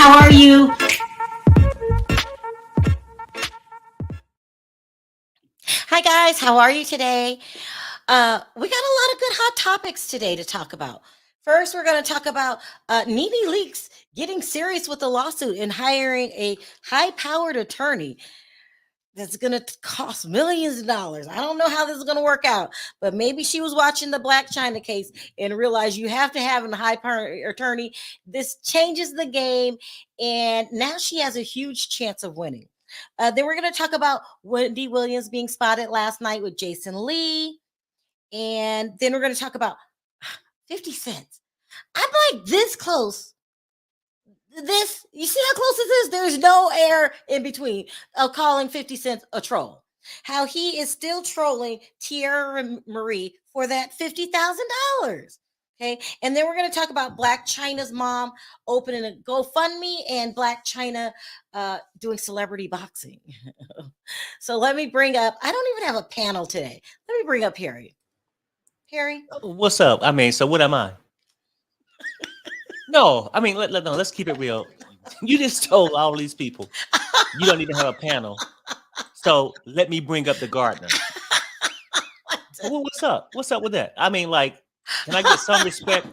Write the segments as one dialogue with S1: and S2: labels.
S1: How are you? Hi, guys. How are you today? We got a lot of good hot topics today to talk about. First, we're going to talk about Nene Leakes getting serious with the lawsuit and hiring a high-powered attorney that's going to cost millions of dollars. I don't know how this is going to work out, but maybe she was watching the Blac Chyna case and realized you have to have a high-powered attorney. This changes the game, and now she has a huge chance of winning. Then we're going to talk about Wendy Williams being spotted last night with Jason Lee. And then we're going to talk about 50 cents. I'm like this close. You see how close this is? There's no air in between of calling 50 cents a troll. How he is still trolling Tierra Marie for that $50,000. Okay. And then we're going to talk about Blac Chyna's mom opening a GoFundMe and Blac Chyna doing celebrity boxing. So let me bring up, I don't even have a panel today. Let me bring up Harry. Harry?
S2: What's up? I mean, so what am I? No, I mean, let's keep it real. You just told all these people you don't even have a panel. So let me bring up the gardener. Well, what's up? What's up with that? I mean, like, can I get some respect?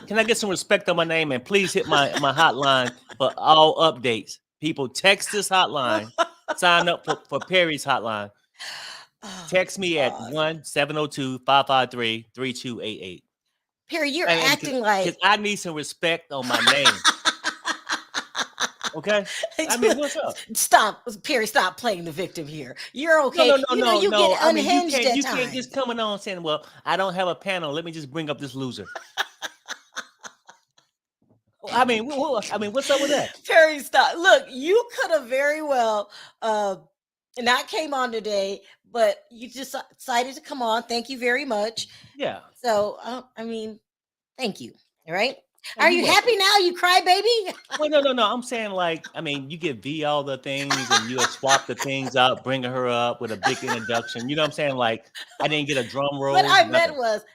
S2: Can I get some respect on my name? And please hit my hotline for all updates. People, text this hotline. Sign up for Perry's hotline. Text me at 1-702-553-3288.
S1: Perry, you're acting like...
S2: Because I need some respect on my name. Okay? I mean, what's up?
S1: Stop. Perry, stop playing the victim here. You're okay.
S2: No.
S1: You get unhinged at times.
S2: You can't just coming on saying, well, I don't have a panel. Let me just bring up this loser. I mean, what's up with that?
S1: Perry, stop. Look, you could have very well not came on today, but you just decided to come on. Thank you very much.
S2: Yeah.
S1: So, I mean, thank you. All right. Are you happy now? You cry, baby?
S2: Wait, no. I'm saying, like, I mean, you give V all the things and you swap the things out, bringing her up with a big introduction. You know what I'm saying? Like, I didn't get a drum roll.
S1: What I meant was,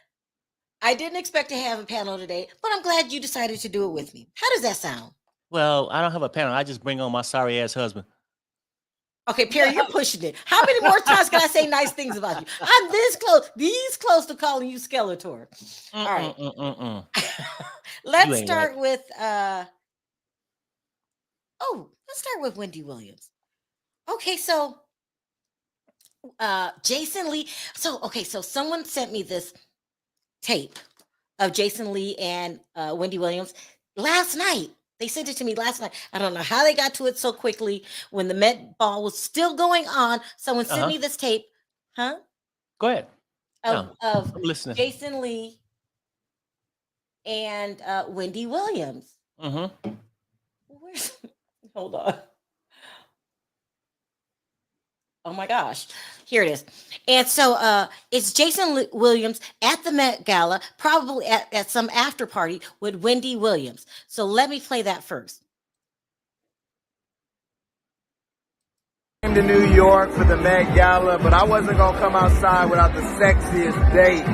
S1: I didn't expect to have a panel today, but I'm glad you decided to do it with me. How does that sound?
S2: Well, I don't have a panel. I just bring on my sorry ass husband.
S1: Okay, Perry, you're pushing it. How many more times can I say nice things about you? I'm this close to calling you Skeletor. All right. Let's start with Wendy Williams. Okay, so Jason Lee. So someone sent me this tape of Jason Lee and Wendy Williams last night. They sent it to me last night. I don't know how they got to it so quickly when the Met Ball was still going on. Someone sent me this tape. Huh?
S2: Go ahead.
S1: Of
S2: I'm listening.
S1: Jason Lee and Wendy Williams.
S2: Mm-hmm.
S1: Hold on. Oh my gosh. Here it is. And so it's Jason Williams at the Met Gala, probably at some after party with Wendy Williams. So let me play that first.
S3: Came to New York for the Met Gala, but I wasn't going to come outside without the sexiest date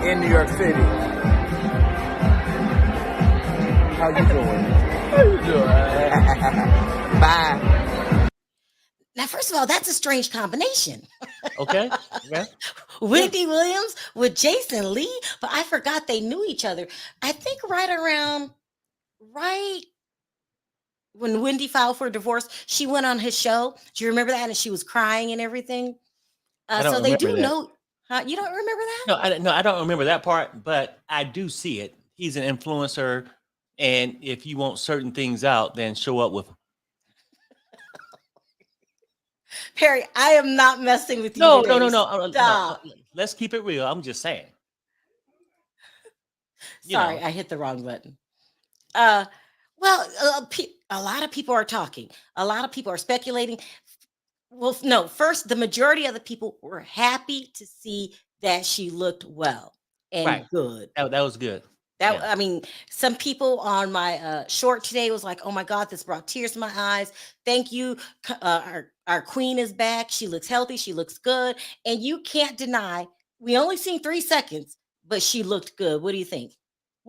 S3: in New York City. How you doing? How you doing? Bye.
S1: Now, first of all, that's a strange combination.
S2: Okay. Yeah.
S1: Wendy Williams with Jason Lee, but I forgot they knew each other. I think right when Wendy filed for divorce, she went on his show. Do you remember that? And she was crying and everything. So they do know. Huh? You don't remember that?
S2: No, I don't remember that part, but I do see it. He's an influencer, and if you want certain things out, then show up with him.
S1: Perry, I am not messing with you.
S2: No.
S1: Stop.
S2: No. Let's keep it real. I'm just saying.
S1: Sorry, I hit the wrong button. A lot of people are talking. A lot of people are speculating. Well, no, first, the majority of the people were happy to see that she looked well and good.
S2: That was good.
S1: I mean, some people on my short today was like, oh my God, this brought tears to my eyes. Thank you. Our queen is back. She looks healthy. She looks good. And you can't deny, we only seen 3 seconds, but she looked good. What do you think?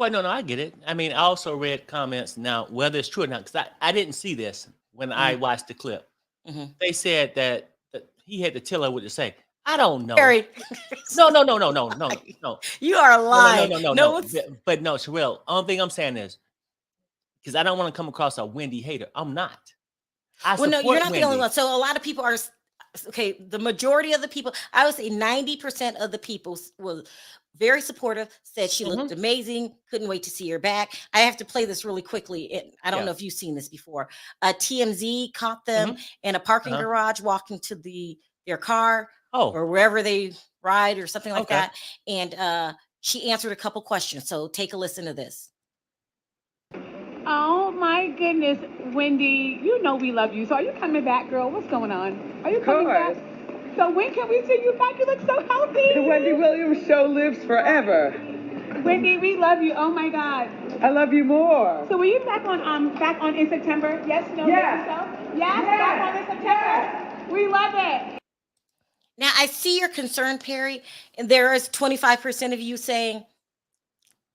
S2: Well, no, I get it. I mean, I also read comments now, whether it's true or not, because I didn't see this when I
S1: Mhm,
S2: watched the clip.
S1: mhm.
S2: They said that he had to tell her what to say. I don't know.
S1: Harry,
S2: No, no, no, no, no, no, no,
S1: you are
S2: no, no, no,
S1: lying.
S2: no, no,
S1: No,
S2: no.
S1: it's
S2: But no, Sharrell, only thing I'm saying is because I don't want to come across a Wendy hater. I'm not. I
S1: well, no, you're
S2: support
S1: not the only
S2: Wendy.
S1: one. So a lot of people are okay. The majority of the people, I would say 90% of the people was very supportive, said she looked
S2: Hmm.
S1: amazing, couldn't wait to see her back. I have to play this really quickly. I don't
S2: Yeah.
S1: know if you've seen this before. TMZ caught them
S2: Hmm.
S1: in a parking
S2: Uh-huh.
S1: garage walking to their car
S2: Oh,
S1: or wherever they ride or something like
S2: okay.
S1: that. And she answered a couple questions. So take a listen to this.
S4: Oh my goodness, Wendy, you know we love you. So are you coming back, girl? What's going on? Are you coming back? So when can we see you back? You look so healthy.
S5: The Wendy Williams show lives forever.
S4: Wendy, we love you. Oh my God.
S5: I love you more.
S4: So will you back on in September? Yes, no,
S5: Yes.
S4: maybe so? Yes, back on in September. We love it.
S1: Now I see your concern, Perry, and there is 25% of you saying,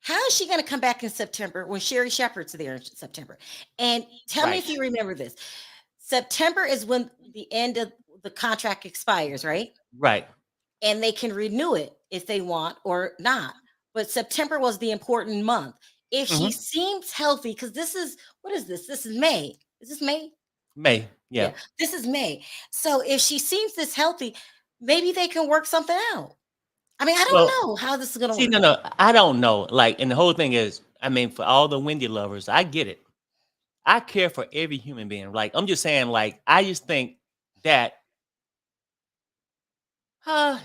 S1: how is she going to come back in September when Sherry Shepherd's there in September? And tell me if
S2: Right.
S1: you remember this. September is when the end of the contract expires, right?
S2: Right.
S1: And they can renew it if they want or not. But September was the important month. If she
S2: Hmm.
S1: seems healthy, because this is what is this? This is May. Is this May?
S2: May. Yeah.
S1: Yeah, this is May. So if she seems this healthy, maybe they can work something out. I mean, I don't
S2: Well,
S1: know how this is going to
S2: see,
S1: work.
S2: no, I don't know. Like, and the whole thing is, I mean, for all the Wendy lovers, I get it. I care for every human being. Like, I'm just saying, like, I just think that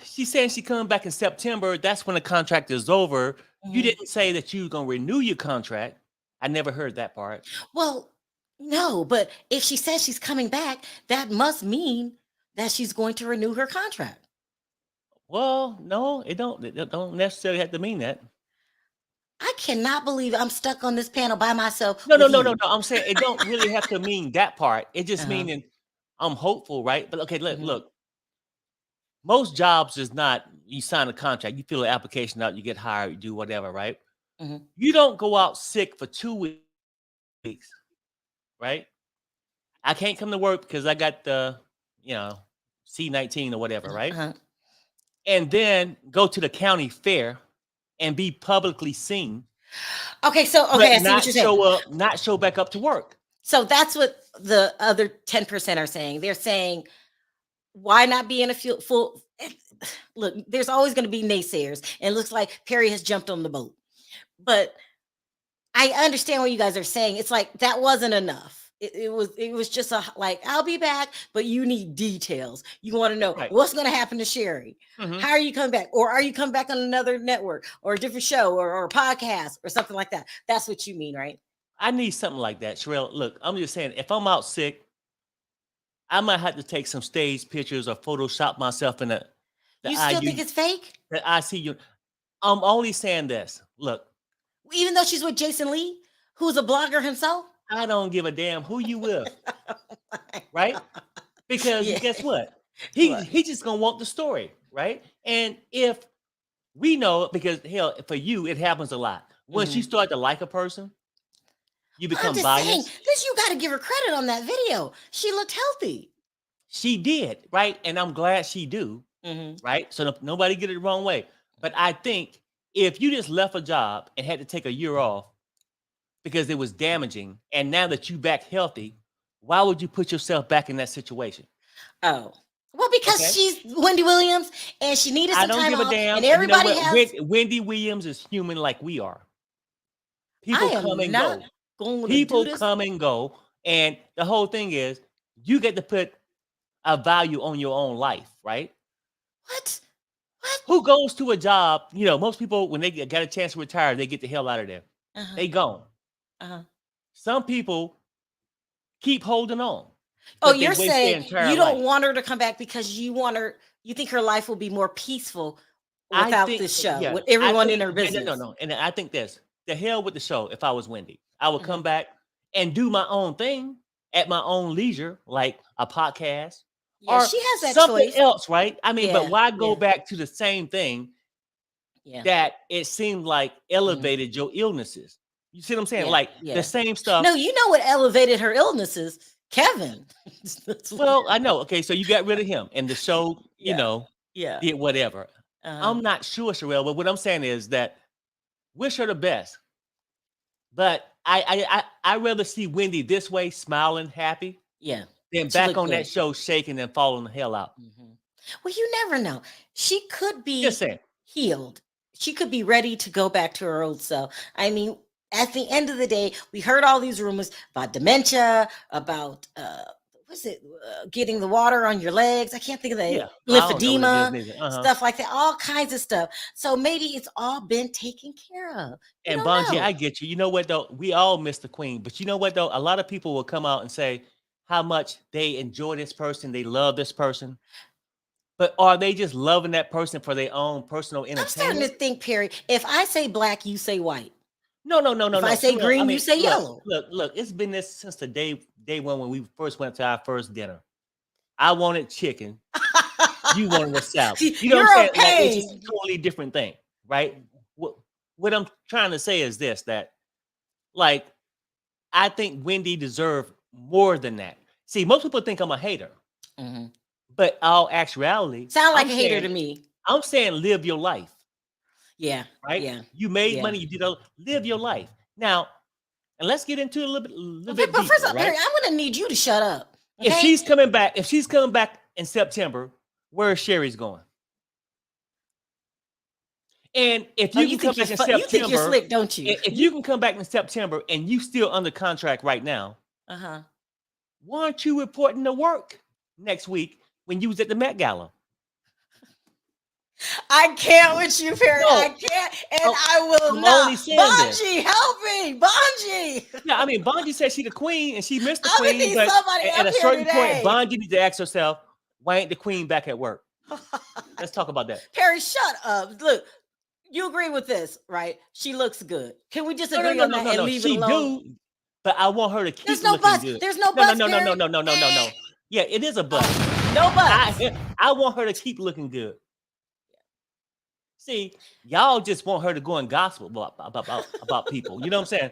S2: she's saying she coming back in September. That's when the contract is over. You
S1: Mhm.
S2: didn't say that you were gonna renew your contract. I never heard that part.
S1: Well, no, but if she says she's coming back, that must mean that she's going to renew her contract.
S2: Well, no, it don't. It don't necessarily have to mean that.
S1: I cannot believe I'm stuck on this panel by myself
S2: No, no,
S1: with
S2: no, no,
S1: you.
S2: no. I'm saying it don't really have to mean that part. It just
S1: Uh-huh.
S2: meaning I'm hopeful, right? But okay, look,
S1: Mhm,
S2: look. Most jobs is not you sign a contract, you fill an application out, you get hired, you do whatever, right?
S1: mhm,
S2: You don't go out sick for 2 weeks, right? I can't come to work because I got the, you know, C-19 or whatever, right?
S1: uh-huh.
S2: And then go to the county fair and be publicly seen,
S1: Okay, so
S2: but
S1: okay, I see what you're saying.
S2: not show back up to work.
S1: So that's what the other 10% are saying. They're saying, why not be in a full look, there's always going to be naysayers. And it looks like Perry has jumped on the boat. But I understand what you guys are saying. It's like that wasn't enough. It was just like I'll be back, but you need details. You want to know
S2: Right.
S1: what's going to happen to Sherry.
S2: Mhm.
S1: How are you coming back, or are you coming back on another network or a different show or a podcast or something like that? That's what you mean, right?
S2: I need something like that, Sherelle. Look, I'm just saying, if I'm out sick, I might have to take some stage pictures or Photoshop myself in the
S1: You still think
S2: IU,
S1: it's fake,
S2: the ICU. I'm only saying this. Look,
S1: even though she's with Jason Lee, who's a blogger himself.
S2: I don't give a damn who you with, right? Because
S1: Yeah.
S2: guess what?
S1: What?
S2: He just gonna want the story, right? And if we know it, because hell, for you, it happens a lot. Once you
S1: Mhm.
S2: start to like a person, you
S1: But I'm
S2: become
S1: just saying,
S2: biased.
S1: this you got to give her credit on that video. She looked healthy.
S2: She did, right? And I'm glad she do,
S1: Mhm.
S2: right? So nobody get it the wrong way. But I think if you just left a job and had to take a year off because it was damaging, and now that you back healthy, why would you put yourself back in that situation?
S1: Oh. Well, because
S2: Okay.
S1: she's Wendy Williams and she needed
S2: I
S1: some
S2: don't
S1: time
S2: give a
S1: off,
S2: damn.
S1: and
S2: And you know
S1: everybody
S2: what?
S1: has.
S2: Wendy Williams is human like we are.
S1: I
S2: People come
S1: am
S2: and
S1: not
S2: go.
S1: going to do
S2: People
S1: this.
S2: come and go. And the whole thing is you get to put a value on your own life, right?
S1: What? What?
S2: Who goes to a job? You know, most people, when they got a chance to retire, they get the hell out of there.
S1: Uh-huh.
S2: They gone.
S1: Uh-huh.
S2: Some people keep holding on,
S1: Oh,
S2: but they
S1: you're
S2: waste their
S1: saying
S2: entire
S1: you don't
S2: life.
S1: want her to come back because you think her life will be more peaceful
S2: I
S1: without
S2: think,
S1: this show,
S2: yeah,
S1: with
S2: I
S1: everyone in
S2: think,
S1: her
S2: no, no,
S1: business.
S2: no. And I think this the hell with the show. If I was Wendy, I would come
S1: Mhm.
S2: back and do my own thing at my own leisure, like a podcast
S1: Yeah,
S2: or
S1: she has that
S2: something
S1: choice.
S2: else, right? I mean, but
S1: Yeah,
S2: why go
S1: yeah,
S2: back to the same thing that it seemed like elevated your illnesses. You see what I'm saying?
S1: Yeah,
S2: Like
S1: yeah.
S2: the same stuff.
S1: No, you know what elevated her illnesses? Kevin.
S2: Well, I know. Okay, so you got rid of him, and the show, you
S1: Yeah.
S2: know,
S1: Yeah.
S2: did whatever. I'm not sure, Sharrell, but what I'm saying is that wish her the best. But I rather see Wendy this way, smiling, happy,
S1: Yeah.
S2: than
S1: She
S2: back
S1: looked
S2: on
S1: good.
S2: that show shaking and falling the hell out.
S1: Well, you never know. She could be
S2: Just saying.
S1: healed. She could be ready to go back to her old self. I mean, at the end of the day, we heard all these rumors about dementia, about getting the water on your legs. I can't think of that.
S2: Yeah, I don't know what it
S1: Lymphedema,
S2: is neither.
S1: stuff like that. All kinds of stuff. So maybe it's all been taken care of. You
S2: And
S1: don't
S2: Bonji,
S1: know.
S2: I get you. You know what though? We all miss the queen, but you know what though? A lot of people will come out and say how much they enjoy this person, they love this person. But are they just loving that person for their own personal
S1: I'm starting to
S2: entertainment?
S1: think, Perry, if I say black, you say white.
S2: No.
S1: If I say
S2: Sharrell,
S1: green, you say
S2: look,
S1: yellow.
S2: Look, it's been this since the day one when we first went to our first dinner. I wanted chicken. You wanted a salad. You know what I'm saying?
S1: You're
S2: Like, it's
S1: okay.
S2: just a totally different thing, right? What I'm trying to say is this: that, like, I think Wendy deserved more than that. See, most people think I'm a hater, but all actuality,
S1: Sound like
S2: I'm
S1: a hater
S2: saying-
S1: to me.
S2: I'm saying live your life,
S1: Yeah.
S2: right?
S1: Yeah.
S2: You made
S1: Yeah.
S2: money. You did live your life now, and let's get into it a little
S1: Okay,
S2: bit
S1: but
S2: deeper,
S1: first of all,
S2: right?
S1: Perry, I'm gonna need you to shut up.
S2: If
S1: okay?
S2: she's coming back in September, where is Sherry's going? And if
S1: Oh,
S2: you can come back in September,
S1: you think you're slick, don't you?
S2: if you can come back in September and you still under contract right now, why aren't you reporting to work next week when you was at the Met Gala?
S1: I can't with you, Perry.
S2: No.
S1: I can't, and I will
S2: I'm
S1: not.
S2: only saying this.
S1: Bonji, help me, Bonji.
S2: Yeah, I mean, Bonji said she the queen and she missed the
S1: I'm gonna
S2: queen,
S1: need
S2: but
S1: somebody
S2: at
S1: up
S2: a
S1: here
S2: certain
S1: today.
S2: point, Bonji needs to ask herself, why ain't the queen back at work? Let's talk about that.
S1: Perry, shut up. Look, you agree with this, right? She looks good. Can we just
S2: No,
S1: agree on that and leave
S2: she
S1: it alone?
S2: do, but I want her to keep
S1: There's no
S2: looking
S1: buts.
S2: good.
S1: There's no
S2: No.
S1: buts, Perry.
S2: No. Yeah, it is a but.
S1: No buts.
S2: I want her to keep looking good. See, y'all just want her to go and gossip about people. You know what I'm saying?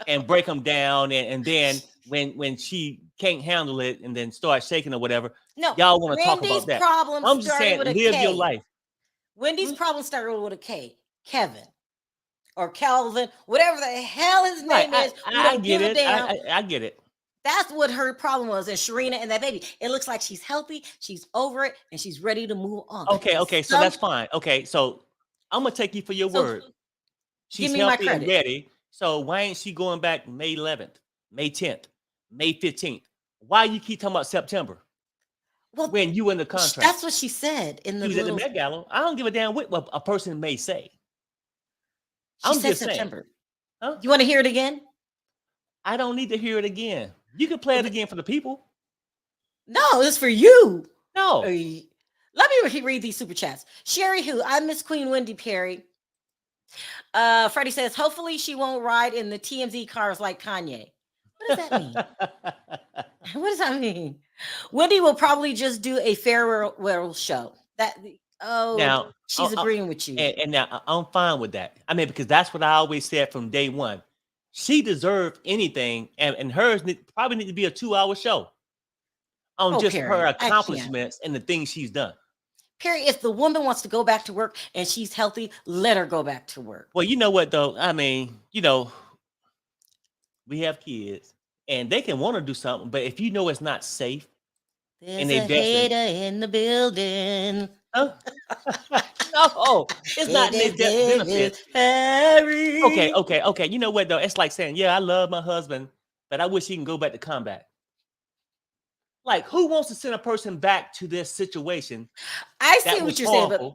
S2: And break them down, and then when she can't handle it, and then start shaking or whatever,
S1: No,
S2: y'all want to talk
S1: Wendy's
S2: about that.
S1: problem
S2: I'm just
S1: started
S2: saying,
S1: with a
S2: live
S1: K.
S2: your life.
S1: Wendy's problem started with a K. Kevin. Or Calvin, whatever the hell his name
S2: Right,
S1: is. We
S2: I
S1: don't
S2: get
S1: give a
S2: it.
S1: damn.
S2: I get it.
S1: That's what her problem was. And Sharrena and that baby. It looks like she's healthy, she's over it, and she's ready to move on.
S2: Okay, so that's fine. Okay, so I'm gonna take you for your word. She's
S1: give me my
S2: healthy and
S1: credit.
S2: ready. So why ain't she going back May 11th, May 10th, May 15th? Why you keep talking about September?
S1: Well,
S2: when you in the contract,
S1: that's what she said in the
S2: she was at the
S1: little.
S2: Met Gala. I don't give a damn what a person may say.
S1: She
S2: I'm
S1: said
S2: just saying.
S1: September.
S2: Huh?
S1: You want to hear it again?
S2: I don't need to hear it again. You can play it again for the people.
S1: No, it's for you.
S2: No.
S1: Let me read these super chats. Sherry, who I miss Queen Wendy Perry. Freddie says, hopefully she won't ride in the TMZ cars like Kanye. What does that mean? What does that mean? Wendy will probably just do a farewell show. Now she's agreeing with you.
S2: And now I'm fine with that. I mean, because that's what I always said from day one. She deserved anything, and hers probably need to be a 2-hour show on just
S1: Perry,
S2: her accomplishments and the things she's done.
S1: Perry, if the woman wants to go back to work and she's healthy, let her go back to work.
S2: Well, you know what though? I mean, we have kids and they can want to do something, but if you know it's not safe,
S1: there's a hater in the building.
S2: Huh? No, it's not in their benefit.
S1: Harry.
S2: Okay. You know what though? It's like saying, yeah, I love my husband, but I wish he can go back to combat. Like, who wants to send a person back to this situation?
S1: I see what you're saying, but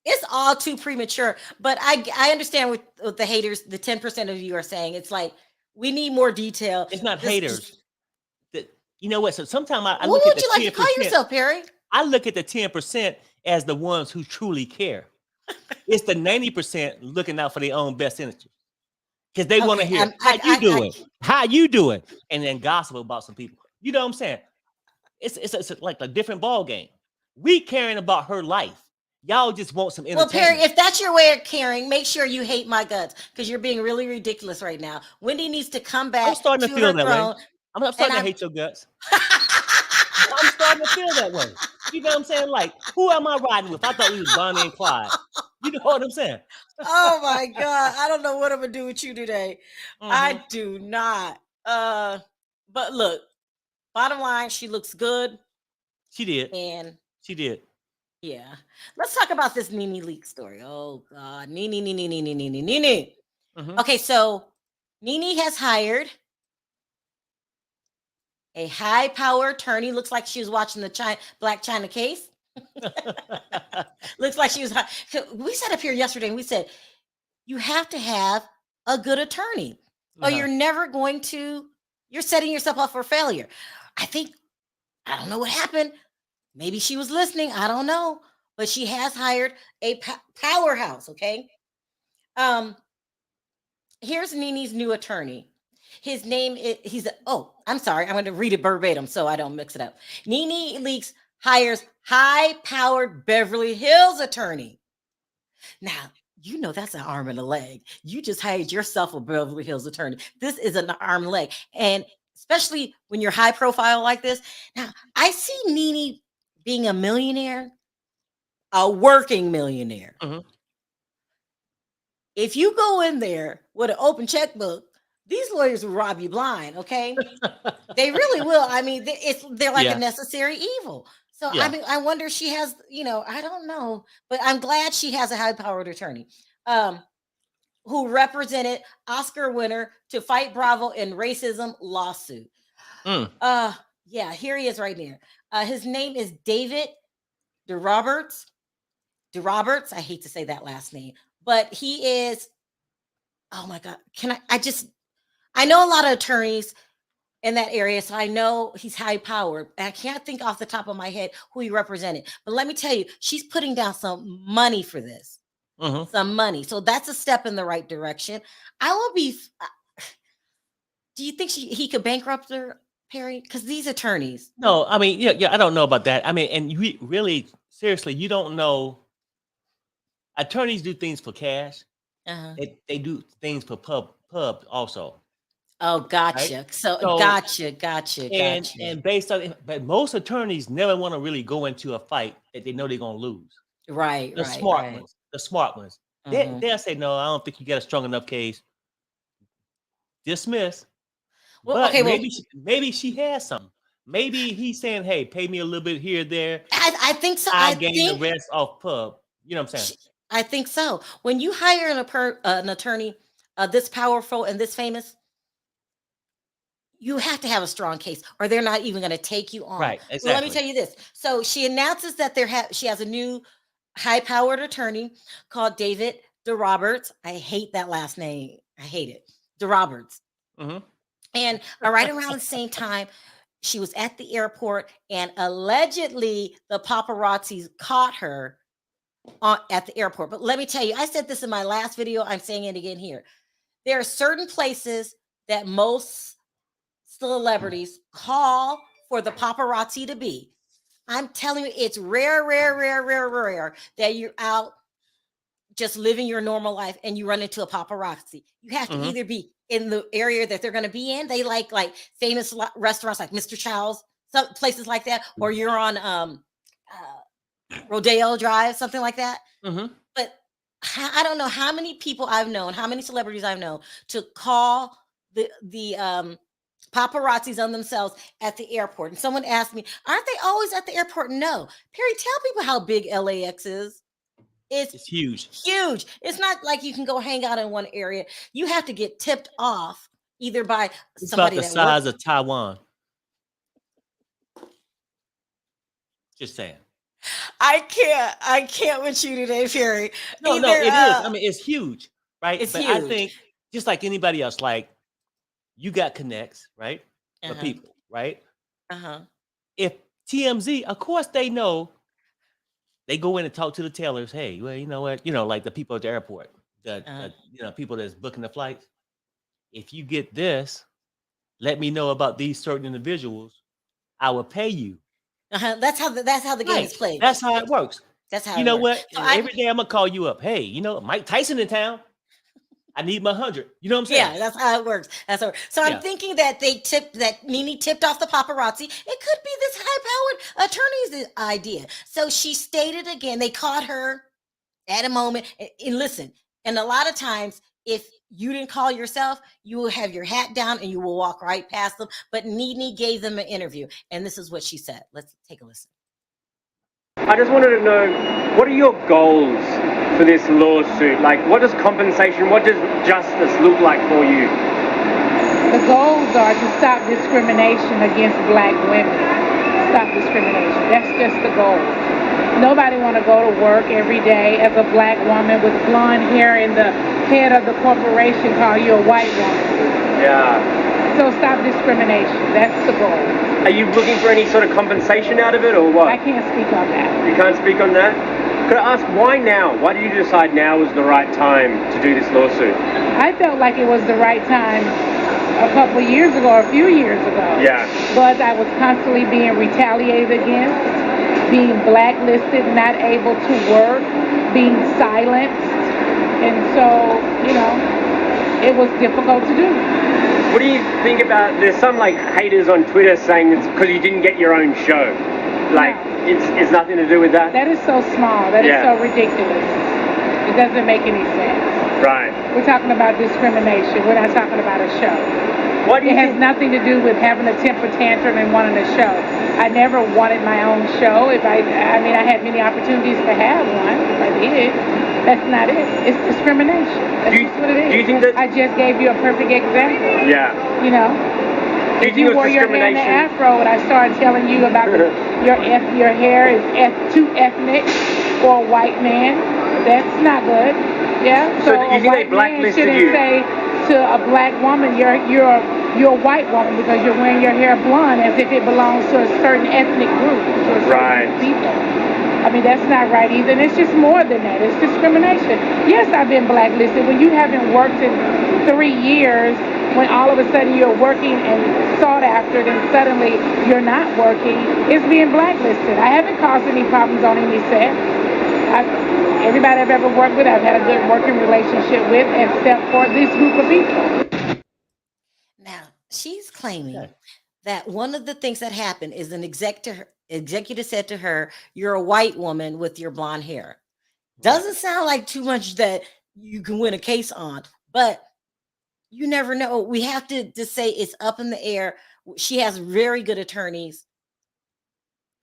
S1: it's all too premature. But I understand what the haters, the 10% of you are saying. It's like, we need more detail.
S2: It's not haters. You know what? So sometimes I
S1: what
S2: look at
S1: would you like to call yourself, Perry?
S2: I look at the 10% as the ones who truly care. It's the 90% looking out for their own best interest. Because they want to hear, how you doing? And then gossip about some people. You know what I'm saying? It's like a different ball game. We caring about her life Y'all just want some
S1: Well, Perry,
S2: entertainment.
S1: if that's your way of caring, make sure you hate my guts because you're being really ridiculous right now. Wendy needs to come
S2: I'm
S1: back
S2: starting to
S1: to
S2: feel
S1: her
S2: that way.
S1: throne.
S2: I'm
S1: And
S2: starting to
S1: I'm
S2: hate your guts. I'm starting to feel that way. You know what I'm saying? Like, who am I riding with? I thought we was Bonnie and Clyde. You know what I'm saying?
S1: oh my God. I don't know what I'm gonna do with you today.
S2: Mm-hmm.
S1: I do not. But look, bottom line, she looks good.
S2: She did.
S1: And
S2: She did.
S1: yeah. Let's talk about this Nene leak story. Oh God. Nene.
S2: Mm-hmm.
S1: Okay, so Nene has hired a high power attorney. Looks like she was watching the Blac Chyna case. Looks like she was. We sat up here yesterday and we said, you have to have a good attorney or you're never going to, you're setting yourself up for failure. I don't know what happened. Maybe she was listening. I don't know. But she has hired a powerhouse. Okay. Here's Nene's new attorney. His name is, I'm sorry. I'm going to read it verbatim so I don't mix it up. Nene Leakes hires high-powered Beverly Hills attorney. Now, you know that's an arm and a leg. You just hired yourself a Beverly Hills attorney. This is an arm and leg. And especially when you're high profile like this. Now, I see Nene being a millionaire, a working millionaire.
S2: Mm-hmm.
S1: If you go in there with an open checkbook, these lawyers will rob you blind, okay? They really will. I mean, they're like a necessary evil. So, I mean, I wonder if she has, I don't know, but I'm glad she has a high-powered attorney who represented Oscar winner to fight Bravo in racism lawsuit. Yeah, here he is right there. His name is David DeRoberts. DeRoberts, I hate to say that last name, but he is, oh my God, I know a lot of attorneys in that area, so I know he's high powered. I can't think off the top of my head who he represented, but let me tell you, she's putting down some money for this. Some money, so that's a step in the right direction. I will be. Do you think he could bankrupt her, Perry? Because these attorneys.
S2: No, I mean, yeah, I don't know about that. I mean, and you really, seriously, you don't know. Attorneys do things for cash. They do things for pub also.
S1: Oh, gotcha.
S2: Right?
S1: So gotcha.
S2: And based on it, but most attorneys never want to really go into a fight that they know they're gonna lose.
S1: Right.
S2: The smart ones. They'll say, no, I don't think you got a strong enough case. Dismiss.
S1: Well,
S2: but
S1: okay,
S2: maybe she has something. Maybe he's saying, hey, pay me a little bit here, there.
S1: I think so.
S2: I gain the rest off pub. You know what I'm saying?
S1: I think so. When you hire an attorney this powerful and this famous, you have to have a strong case or they're not even going to take you on.
S2: Right, exactly.
S1: Well, let me tell you this. So she announces that she has a new high-powered attorney called David DeRoberts. I hate that last name. I hate it. DeRoberts. And right around the same time, she was at the airport and allegedly the paparazzis caught her at the airport. But let me tell you, I said this in my last video. I'm saying it again here. There are certain places that most celebrities call for the paparazzi to be. I'm telling you, it's rare that you're out just living your normal life and you run into a paparazzi. You have to either be in the area that they're going to be in. They like famous restaurants like Mr. Chow's, some places like that, or you're on Rodeo Drive, something like that. But I don't know how many people I've known, how many celebrities I've known to call the paparazzis on themselves at the airport. And someone asked me, aren't they always at the airport? No. Perry, tell people how big LAX is. It's
S2: huge.
S1: Huge. It's not like you can go hang out in one area. You have to get tipped off either by somebody
S2: about the size of Taiwan. Just saying.
S1: I can't with you today, Perry.
S2: No, it is. I mean, it's huge, right?
S1: It's
S2: huge. I think just like anybody else, like you got connects, right? For people, right? If TMZ, of course they know. They go in and talk to the tailors. Hey, well, you know what? Like the people at the airport, the people that's booking the flights. If you get this, let me know about these certain individuals. I will pay you.
S1: That's how the game is played.
S2: That's how it works.
S1: That's how
S2: You
S1: it
S2: know
S1: works.
S2: what?
S1: So I,
S2: Every day I'm gonna call you up. Hey, Mike Tyson in town. I need my 100. You know what I'm saying?
S1: yeah, that's how it works. That's how it works. So
S2: Yeah.
S1: I'm thinking that Nene tipped off the paparazzi. It could be this high-powered attorney's idea. So she stated again, they caught her at a moment. And listen, and a lot of times, if you didn't call yourself, you will have your hat down and you will walk right past them. But Nene gave them an interview, and this is what she said. Let's take a listen.
S6: I just wanted to know, what are your goals for this lawsuit? Like, what does compensation, what does justice look like for you?
S4: The goals are to stop discrimination against Black women. Stop discrimination. That's just the goal. Nobody want to go to work every day as a Black woman with blonde hair and the head of the corporation call you a white woman.
S6: Yeah.
S4: So stop discrimination. That's the goal.
S6: Are you looking for any sort of compensation out of it, or what?
S4: I can't speak on that.
S6: You can't speak on that? Could I ask, why now? Why did you decide now was the right time to do this lawsuit?
S4: I felt like it was the right time a couple of years ago, or a few years ago.
S6: Yeah.
S4: But I was constantly being retaliated against, being blacklisted, not able to work, being silenced. And so, it was difficult to do.
S6: What do you think about, there's some like haters on Twitter saying it's because you didn't get your own show. Like, it's nothing to do with that?
S4: That is so small. That is so ridiculous. It doesn't make any sense.
S6: Right.
S4: We're talking about discrimination. We're not talking about a show.
S6: Why do you
S4: It has nothing to do with having a temper tantrum and wanting a show. I never wanted my own show. I had many opportunities to have one. If I did, that's not it. It's discrimination. That's just what it is.
S6: Do you think that?
S4: I just gave you a perfect example.
S6: Yeah. Do you
S4: If
S6: think
S4: you
S6: it was
S4: wore your hair in the
S6: discrimination?
S4: afro and I started telling you about your hair is too ethnic for a white man, that's not good. Yeah.
S6: So
S4: So
S6: you
S4: a
S6: think they
S4: white man
S6: blacklisted
S4: shouldn't
S6: you?
S4: say to a Black woman, you're a white woman because you're wearing your hair blonde, as if it belongs to a certain ethnic group, to a certain people. I mean, that's not right either. And it's just more than that. It's discrimination. Yes, I've been blacklisted. When you haven't worked in 3 years, when all of a sudden you're working and sought after, then suddenly you're not working, it's being blacklisted. I haven't caused any problems on any set. Everybody I've ever worked with, I've had a good working relationship with, except for this group of people.
S1: Now, she's claiming that one of the things that happened is an executive said to her, "You're a white woman with your blonde hair." Doesn't sound like too much that you can win a case on, but you never know. We have to just say it's up in the air. She has very good attorneys.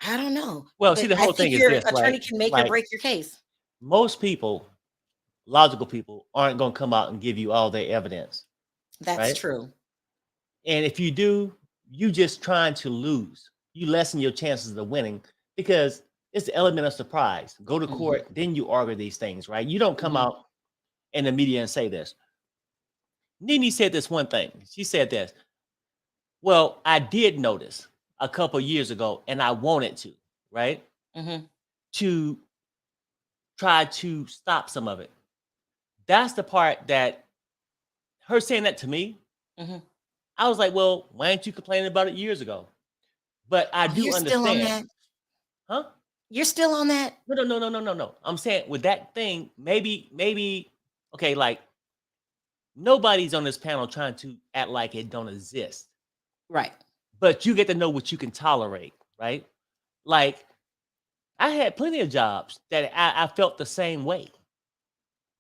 S1: I don't know.
S2: Well,
S1: But
S2: see, the
S1: I
S2: whole
S1: think
S2: thing is
S1: your
S2: this,
S1: attorney
S2: right?
S1: can make or
S2: Like,
S1: break your case.
S2: most people, logical people, aren't going to come out and give you all their evidence.
S1: That's
S2: right?
S1: true.
S2: And if you do, you just trying to lose. You lessen your chances of winning because it's the element of surprise. Go to court, then you argue these things, right? You don't come out in the media and say this. Nene said this one thing. She said this. Well, I did notice a couple years ago, and I wanted to, right? To try to stop some of it. That's the part that her saying that to me, I was like, well, why didn't you complain about it years ago? But I do
S1: You're
S2: understand.
S1: still on that?
S2: Huh?
S1: You're still on that?
S2: No. I'm saying with that thing, maybe, okay, like nobody's on this panel trying to act like it don't exist.
S1: Right.
S2: But you get to know what you can tolerate, right? Like, I had plenty of jobs that I felt the same way.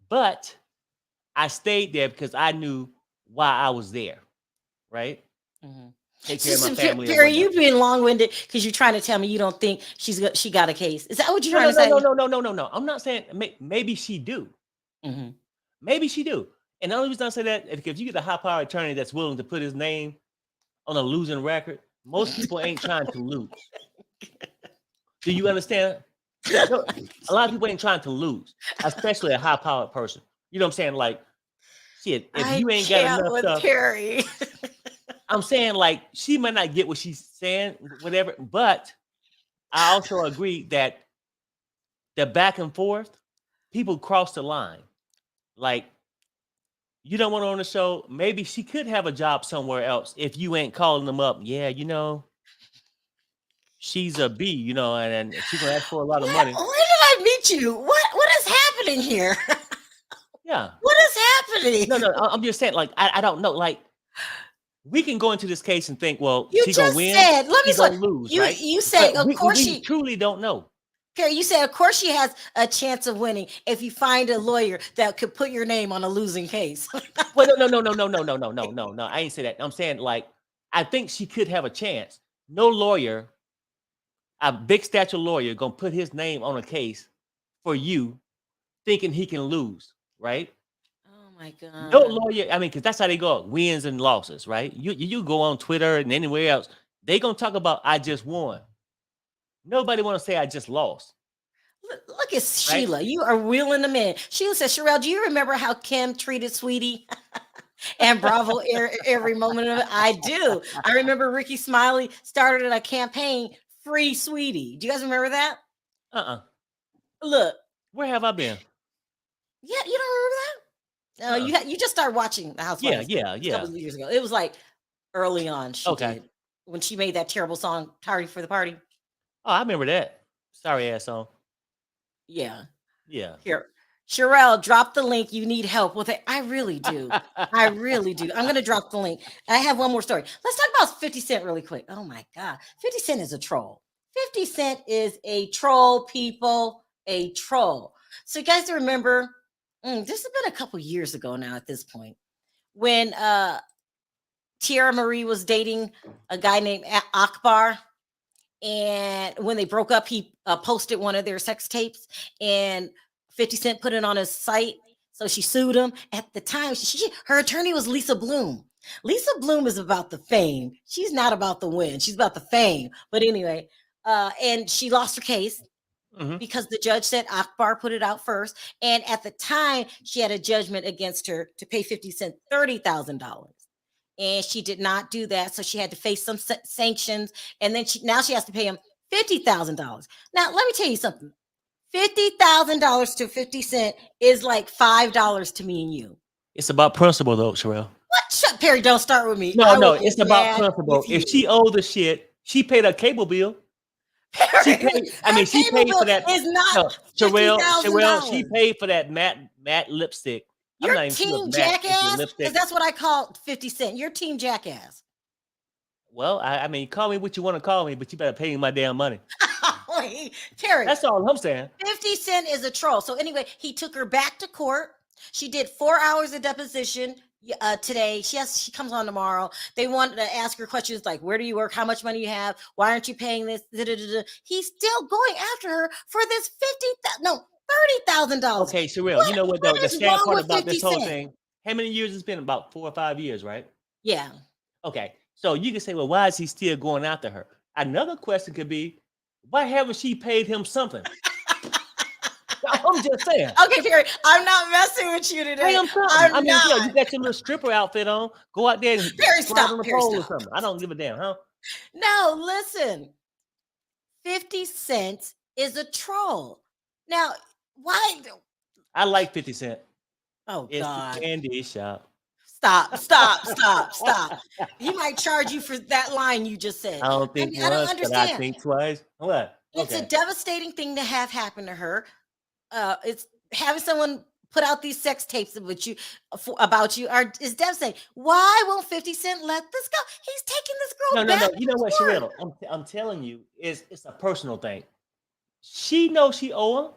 S2: But I stayed there because I knew why I was there, right? Take care of my family.
S1: Perry, you've been long-winded because you're trying to tell me you don't think she got a case. Is that what you're trying to say?
S2: No. I'm not saying maybe she do. Maybe she do. And the only reason I say that is if you get a high-power attorney that's willing to put his name on a losing record, most people ain't trying to lose. Do you understand? No, a lot of people ain't trying to lose, especially a high-powered person. You know what I'm saying? Like, shit, if you ain't got enough stuff.
S1: Perry.
S2: I'm saying, like, she might not get what she's saying, whatever, but I also agree that the back and forth, people cross the line. Like, you don't want her on the show. Maybe she could have a job somewhere else if you ain't calling them up. Yeah, she's a B, and she's gonna ask for a lot of money.
S1: Where did I I meet you? What is happening here?
S2: Yeah.
S1: What is happening?
S2: No, I'm just saying, like, I don't know. Like, we can go into this case and think, well,
S1: You
S2: she gonna
S1: just
S2: win,
S1: said, let me
S2: she gonna
S1: say,
S2: lose,
S1: you
S2: right?
S1: you say,
S2: But
S1: of course
S2: we
S1: she,
S2: truly don't know.
S1: Perry, you said, of course she has a chance of winning if you find a lawyer that could put your name on a losing case.
S2: Well, no. I ain't say that. I'm saying, like, I think she could have a chance. No lawyer, a big stature lawyer, gonna put his name on a case for you, thinking he can lose, right?
S1: Oh my
S2: No
S1: God.
S2: lawyer. I mean, because that's how they go, wins and losses, right? You go on Twitter and anywhere else, they gonna talk about I just won. Nobody want to say I just lost,
S1: Look at
S2: right?
S1: Sheila. You are wheeling them in. Sheila says, Sharrell, do you remember how Kim treated Sweetie? And Bravo every moment of it? I do. I remember Ricky Smiley started a campaign, Free Sweetie. Do you guys remember that? Look,
S2: Where have I been?
S1: yeah, you don't remember that? You just started watching The Housewives a
S2: Yeah.
S1: couple of years ago. It was like early on. She
S2: Okay.
S1: did when she made that terrible song, "Tardy for the Party."
S2: Oh, I remember that. Sorry ass song.
S1: Yeah.
S2: Yeah.
S1: Here, Sharrell, drop the link. You need help with it. I really do. I really do. I'm going to drop the link. I have one more story. Let's talk about 50 Cent really quick. Oh my God. 50 Cent is a troll. 50 Cent is a troll, people. A troll. So you guys remember, this has been a couple years ago now at this point, when Tierra Marie was dating a guy named Akbar. And when they broke up, he posted one of their sex tapes, and 50 Cent put it on his site. So she sued him. At the time, her attorney was Lisa Bloom. Lisa Bloom is about the fame. She's not about the win. She's about the fame. But anyway, and she lost her case because the judge said Akbar put it out first. And at the time, she had a judgment against her to pay 50 Cent $30,000. And she did not do that, so she had to face some sanctions, and then now she has to pay him $50,000. Now, let me tell you something: $50,000 to 50 Cent is like $5 to me and you.
S2: It's about principle, though, Sharrell.
S1: What? Shut, Perry! Don't start with me.
S2: No, it's about principle. If she owed the shit, she paid a cable bill.
S1: Perry,
S2: she paid for that.
S1: Is not
S2: no,
S1: Sharrell,
S2: she paid for that matte lipstick.
S1: You're team jackass, because that's what I call 50 Cent. You're team jackass.
S2: Well, I mean, call me what you want to call me, but you better pay me my damn money.
S1: Terry,
S2: that's all I'm saying.
S1: 50 Cent is a troll. So anyway, he took her back to court. She did 4 hours of deposition today. She comes on tomorrow. They wanted to ask her questions like, where do you work? How much money you have? Why aren't you paying this? He's still going after her for this $30,000.
S2: Okay, Sharrell, you know what though? The sad part about this whole thing, how many years it's been? About 4 or 5 years, right?
S1: Yeah.
S2: Okay. So you can say, well, why is he still going after her? Another question could be, why haven't she paid him something? I'm just saying.
S1: Okay, Perry, I'm not messing with you today.
S2: You got your little stripper outfit on. Go out there and
S1: Perry, stop.
S2: on the pole or something. I don't give a damn, huh?
S1: No, listen. 50 Cent is a troll. Now, why?
S2: I like 50 Cent.
S1: Oh,
S2: it's
S1: God.
S2: The candy shop.
S1: Stop. He might charge you for that line you just said.
S2: I don't think once, I don't understand. But I think twice. What?
S1: It's a devastating thing to have happen to her. It's having someone put out these sex tapes about you is devastating. Why won't 50 Cent let this go? He's taking this girl back.
S2: No. You know what, Sharrell? I'm telling you, it's a personal thing. She knows she owe him.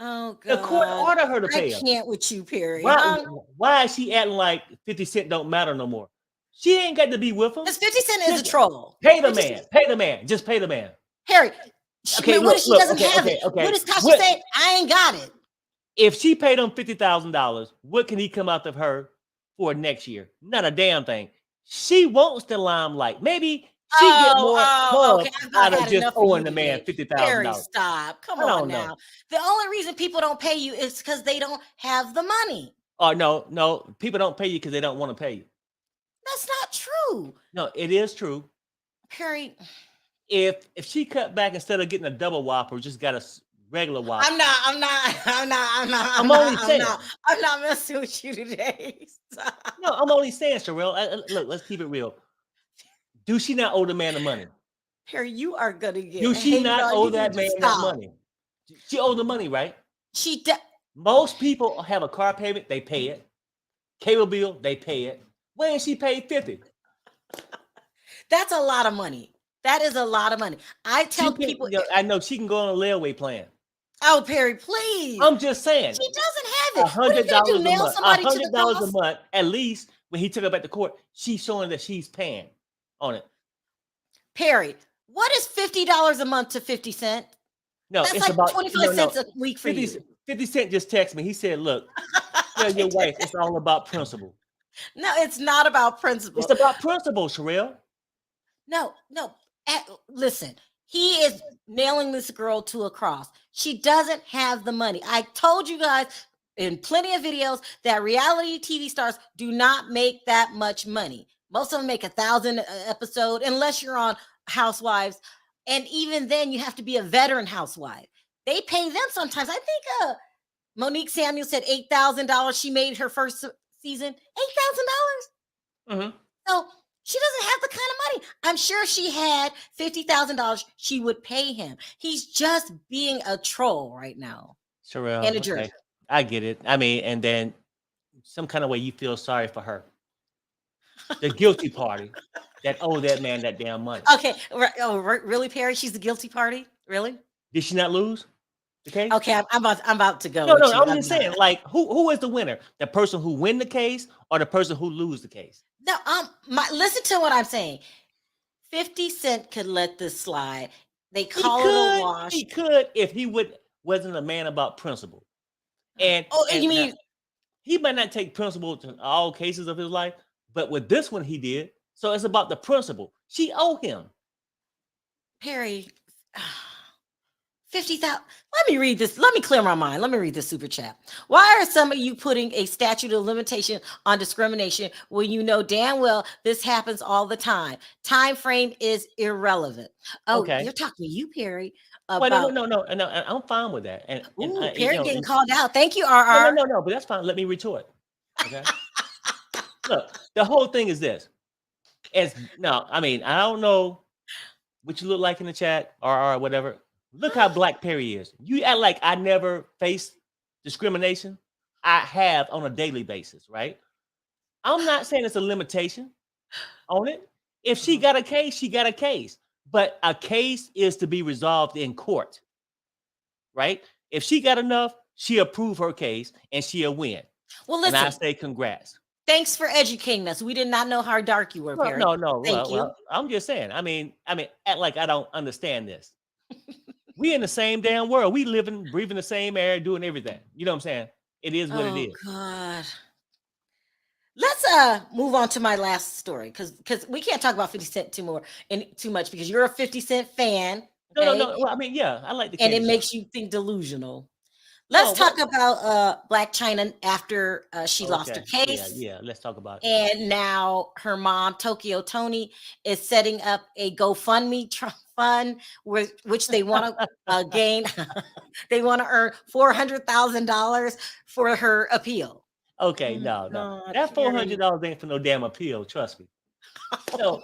S1: Oh, God.
S2: The court ordered her to pay him.
S1: I can't with you, Perry.
S2: Why is she acting like 50 Cent don't matter no more? She ain't got to be with him.
S1: Because 50 Cent is a troll.
S2: Pay the man. Pay the man. Just pay the man.
S1: Harry, what if she doesn't have it? What does Tasha say? I ain't got it.
S2: If she paid him $50,000, what can he come out of her for next year? Not a damn thing. She wants the limelight. Maybe she get more out of just owing the man $50,000.
S1: Harry, stop. Come on now. The only reason people don't pay you is because they don't have the money.
S2: Oh, no. People don't pay you because they don't want to pay you.
S1: That's not true.
S2: No, it is true.
S1: Perry.
S2: If she cut back instead of getting a double whopper, just got a regular whopper.
S1: I'm not messing with you today.
S2: No, I'm only saying, Sharrell. Look, let's keep it real. Do she not owe the man the money?
S1: Harry, you are gonna get.
S2: Do she not owe that man that money? She owes the money, right?
S1: She
S2: Most people have a car payment, they pay it. Cable bill, they pay it. When she paid 50.
S1: That's a lot of money. That is a lot of money. I tell people.
S2: I know she can go on a layaway plan.
S1: Oh, Perry, please.
S2: I'm just saying.
S1: She doesn't have it.
S2: $100
S1: do,
S2: a
S1: nail
S2: month.
S1: somebody to the
S2: $100
S1: cross?
S2: a month. At least when he took her back to court, she's showing that she's paying on it.
S1: Perry, what is $50 a month to 50 cents?
S2: No,
S1: That's
S2: it's
S1: like
S2: about
S1: 25 cents a week for
S2: 50,
S1: you.
S2: 50 Cent just texted me. He said, "Look, tell your wife it's all about principle."
S1: No, it's not about principle.
S2: It's about principle, Sharrell.
S1: No. Listen, he is nailing this girl to a cross. She doesn't have the money. I told you guys in plenty of videos that reality TV stars do not make that much money. Most of them make $1,000 episode, unless you're on Housewives. And even then, you have to be a veteran housewife. They pay them sometimes. I think Monique Samuel said $8,000. She made her first season $8,000.
S2: Mm-hmm.
S1: So she doesn't have the kind of money. I'm sure if she had $50,000, she would pay him. He's just being a troll right now.
S2: Sharrell,
S1: And a jerk.
S2: okay. I get it. I mean, and then some kind of way you feel sorry for her. The guilty party that owe that man that damn money.
S1: Okay. Oh, really, Perry? She's the guilty party? Really?
S2: Did she not lose the case?
S1: Okay, I'm about to go.
S2: No,
S1: with you.
S2: I'm just saying, like, who is the winner? The person who win the case or the person who lose the case?
S1: No, listen to what I'm saying. 50 Cent could let this slide. They call it a wash.
S2: He could if he wasn't a man about principle. And
S1: you mean
S2: now, he might not take principle to all cases of his life, but with this one he did. So it's about the principle. She owe him.
S1: Perry, 50,000. Let me read this. Let me clear my mind. Let me read this super chat. Why are some of you putting a statute of limitation on discrimination when you know damn well this happens all the time? Time frame is irrelevant. Oh,
S2: Okay.
S1: You're talking to you, Perry.
S2: Wait, no. I'm fine with that. And
S1: Perry getting called out. Thank you, RR.
S2: No, but that's fine. Let me retort. Okay. Look, the whole thing is this. I don't know what you look like in the chat, or whatever. Look how black Perry is. You act like I never faced discrimination. I have on a daily basis, right? I'm not saying it's a limitation on it. If she got a case, she got a case. But a case is to be resolved in court, right? If she got enough, she'll prove her case and she'll win.
S1: Well, listen.
S2: And I say congrats.
S1: Thanks for educating us. We did not know how dark you were, Perry.
S2: No.
S1: Thank you.
S2: Well, I'm just saying. I mean, act like I don't understand this. We in the same damn world. We living, breathing the same air, doing everything. You know what I'm saying? It is what it is.
S1: Oh God. Let's move on to my last story because we can't talk about 50 Cent too much because you're a 50 Cent fan. Okay?
S2: No. Well, I mean, yeah, I like the
S1: and it makes you think delusional. Let's talk about Blac Chyna after she lost her case.
S2: Yeah, let's talk about it.
S1: And now her mom, Tokyo Tony, is setting up a GoFundMe fund which they want to gain. They want to earn $400,000 for her appeal.
S2: Okay, no. That $400 ain't for no damn appeal. Trust me. No,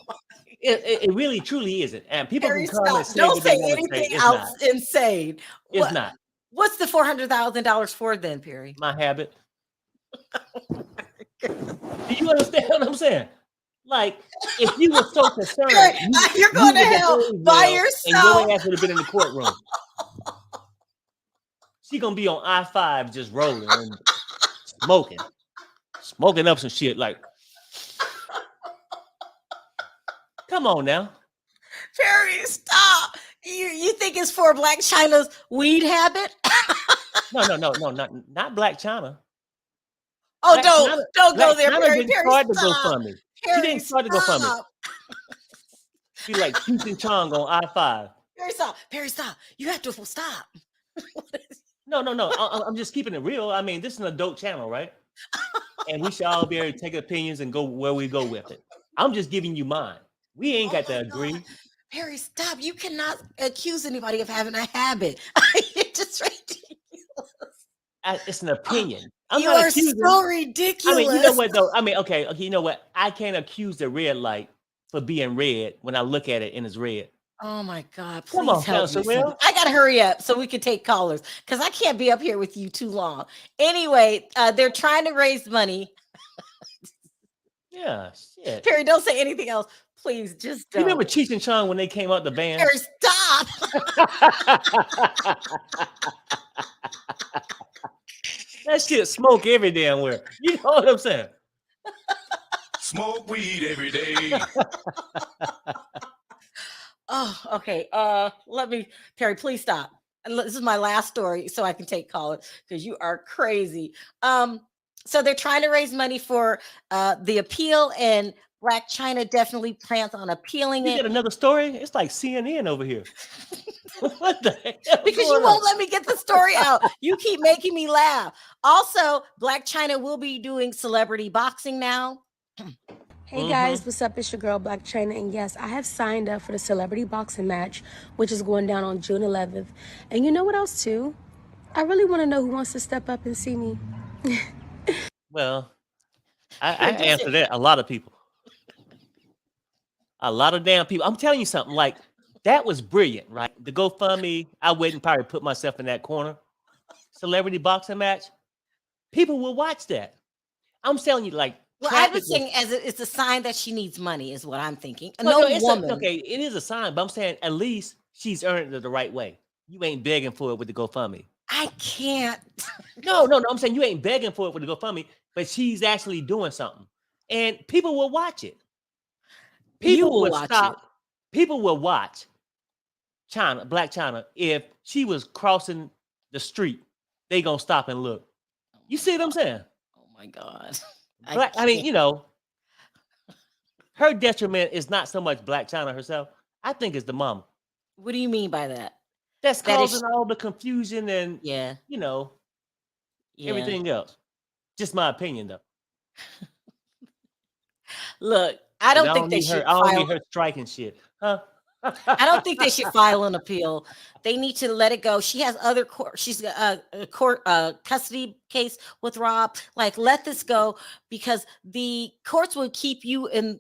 S2: it really truly isn't. And people
S1: Perry,
S2: can come and say
S1: don't say
S2: what they want to
S1: anything
S2: say. It's
S1: else
S2: not.
S1: insane.
S2: It's not.
S1: What's the $400,000 for then, Perry?
S2: My habit. Do you understand what I'm saying? Like, if you were so concerned,
S1: you're going to hell by yourself.
S2: And your ass would have been in the courtroom. She gonna be on I-5 just rolling and smoking up some shit. Like, come on now,
S1: Perry, stop. You think it's for Blac Chyna's weed habit?
S2: No, not Blac Chyna.
S1: Oh,
S2: Blac
S1: don't go
S2: Blac
S1: there,
S2: Chyna
S1: Perry.
S2: didn't
S1: Perry,
S2: start to
S1: stop.
S2: go fund me. She
S1: Perry,
S2: didn't start to go fund me.
S1: stop.
S2: She like Cheech and Chong on I-5.
S1: Perry, stop. Perry, stop. You have to stop.
S2: No. I'm just keeping it real. I mean, this is an adult channel, right? And we should all be able to take opinions and go where we go with it. I'm just giving you mine. We ain't got to agree.
S1: God. Perry, stop. You cannot accuse anybody of having a habit. It's just ridiculous.
S2: It's an opinion. I'm
S1: you
S2: not
S1: are
S2: accusing.
S1: so ridiculous.
S2: I mean, you know what though? I mean, okay, you know what? I can't accuse the red light for being red when I look at it and it's red.
S1: Oh my God!
S2: Come on,
S1: Please help me.
S2: Sharrell.
S1: I gotta hurry up so we can take callers because I can't be up here with you too long. Anyway, they're trying to raise money.
S2: Yeah, shit.
S1: Perry, don't say anything else. Please, just
S2: You
S1: don't.
S2: remember Cheech and Chong when they came out the band?
S1: Perry, stop.
S2: That shit smoke every damn where. You know what I'm saying?
S7: Smoke weed every day.
S1: Oh, okay. Perry, please stop. And this is my last story, so I can take callers because you are crazy. So they're trying to raise money for the appeal, and Blac Chyna definitely plans on appealing
S2: You
S1: it.
S2: got another story? It's like CNN over here. What the hell?
S1: Because you won't let me get the story out. You keep making me laugh. Also, Blac Chyna will be doing celebrity boxing now.
S8: Hey guys, what's up? It's your girl Blac Chyna, and yes, I have signed up for the celebrity boxing match, which is going down on June 11th. And you know what else too? I really want to know who wants to step up and see me.
S2: Well, I answer that. A lot of people. A lot of damn people. I'm telling you something. Like, that was brilliant, right? The GoFundMe, I wouldn't probably put myself in that corner. Celebrity boxing match. People will watch that. I'm telling you, like,
S1: Well, I was saying it's a sign that she needs money, is what I'm thinking.
S2: Well,
S1: No
S2: no,
S1: woman.
S2: okay, it is a sign, but I'm saying at least she's earned it the right way. You ain't begging for it with the GoFundMe.
S1: I can't.
S2: No. I'm saying you ain't begging for it with the GoFundMe, but she's actually doing something, and people will watch it. People will stop. People will watch Blac Chyna. If she was crossing the street, they gonna stop and look. You see what I'm saying?
S1: Oh my God.
S2: I mean, you know, her detriment is not so much Blac Chyna herself. I think it's the mama.
S1: What do you mean by that?
S2: That's causing all the confusion and you know, everything else. Just my opinion, though.
S1: Look, I don't think they should.
S2: I don't need her striking shit, huh?
S1: I don't think they should file an appeal. They need to let it go. She has other court. She's a court custody case with Rob. Like, let this go because the courts will keep you in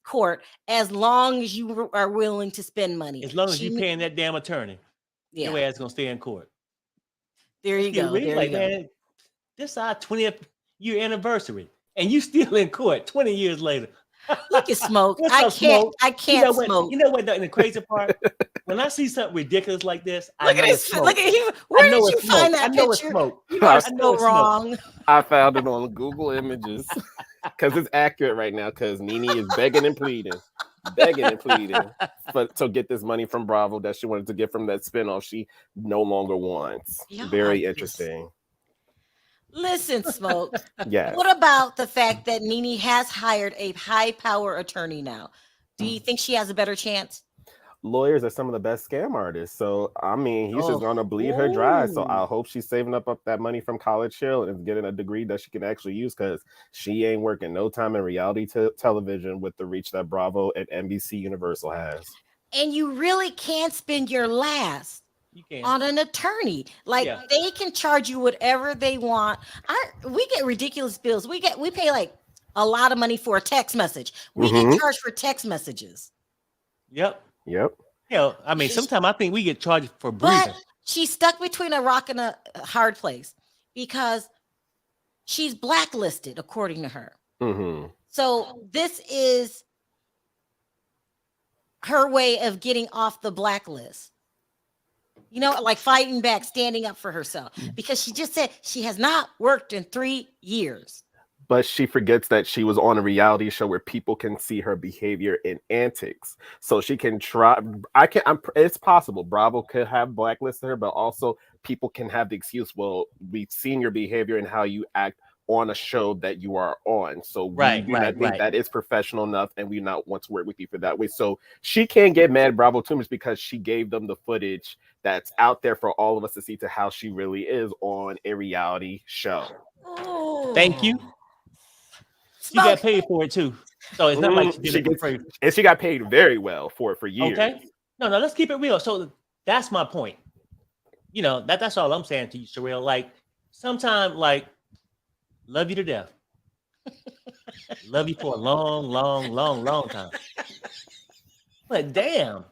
S1: court as long as you are willing to spend money.
S2: As long as you're paying that damn attorney, your ass gonna stay in court.
S1: There you go. There you go.
S2: Man, this is our 20th year anniversary, and you still in court 20 years later.
S1: Look at Smoke. I can't smoke.
S2: You know what? The crazy part, when I see something ridiculous like this,
S1: look at his. Look at him. Where did you find that picture?
S2: It's smoke.
S1: I know wrong.
S9: I found it on Google Images because it's accurate right now. Because Nene is begging and pleading to get this money from Bravo that she wanted to get from that spinoff she no longer wants. Very interesting.
S1: Listen, Smoke.
S9: Yeah.
S1: What about the fact that Nene has hired a high power attorney now? Do you think she has a better chance?
S9: Lawyers are some of the best scam artists. So, I mean, he's just going to bleed her dry. So, I hope she's saving up that money from College Hill and getting a degree that she can actually use because she ain't working no time in reality television with the reach that Bravo and NBC Universal has.
S1: And you really can't spend your last on an attorney. Like they can charge you whatever they want. We get ridiculous bills. We pay like a lot of money for a text message. We get charged for text messages.
S9: Yep.
S2: Hell, I mean, sometimes I think we get charged for breathing.
S1: But she's stuck between a rock and a hard place because she's blacklisted, according to her. So this is her way of getting off the blacklist. You know, like fighting back, standing up for herself, because she just said she has not worked in 3 years.
S9: But she forgets that she was on a reality show where people can see her behavior and antics. So she can try. It's possible Bravo could have blacklisted her, but also people can have the excuse, well, we've seen your behavior and how you act on a show that you are on. So we do not think that is professional enough, and we not want to work with you for that way. So she can't get mad at Bravo too much because she gave them the footage that's out there for all of us to see to how she really is on a reality show.
S2: Thank you. She got paid for it too. So it's not like she did it for free.
S9: And she got paid very well for years.
S2: Okay. No, let's keep it real. So that's my point. You know, that's all I'm saying to you, Sharrell. Like, sometimes, like, love you to death. Love you for a long, long, long, long time. But damn,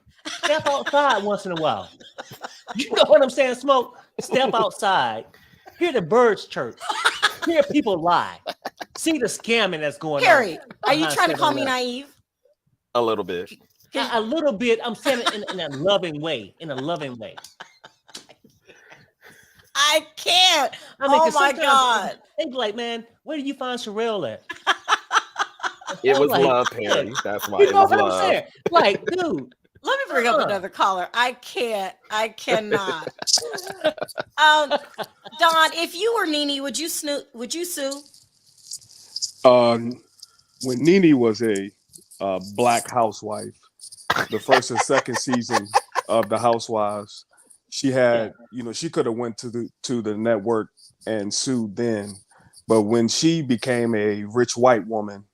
S2: Step outside once in a while. You know what I'm saying, Smoke? Step outside. Hear the birds chirp. Hear people lie. See the scamming that's going
S1: Harry,
S2: on.
S1: are you trying to call me
S2: 7-Eleven.
S1: naive?
S9: A little bit.
S2: A little bit. I'm saying it in a loving way. In a loving way.
S1: I can't.
S2: I mean,
S1: Oh
S2: 'cause
S1: my
S2: sometimes
S1: God.
S2: They be like, man, where do you find Sharrell at?
S9: It
S2: I'm
S9: was
S2: like,
S9: love,
S2: yeah.
S9: Perry. That's why
S2: You
S9: it
S2: know
S9: was
S2: what I'm
S9: love.
S2: saying? Like, dude.
S1: Let me bring up another caller. I can't. I cannot. Don, if you were Nene, would you sue?
S10: When Nene was a black housewife, the first and second season of the Housewives, she had, she could have went to the network and sued then, but when she became a rich white woman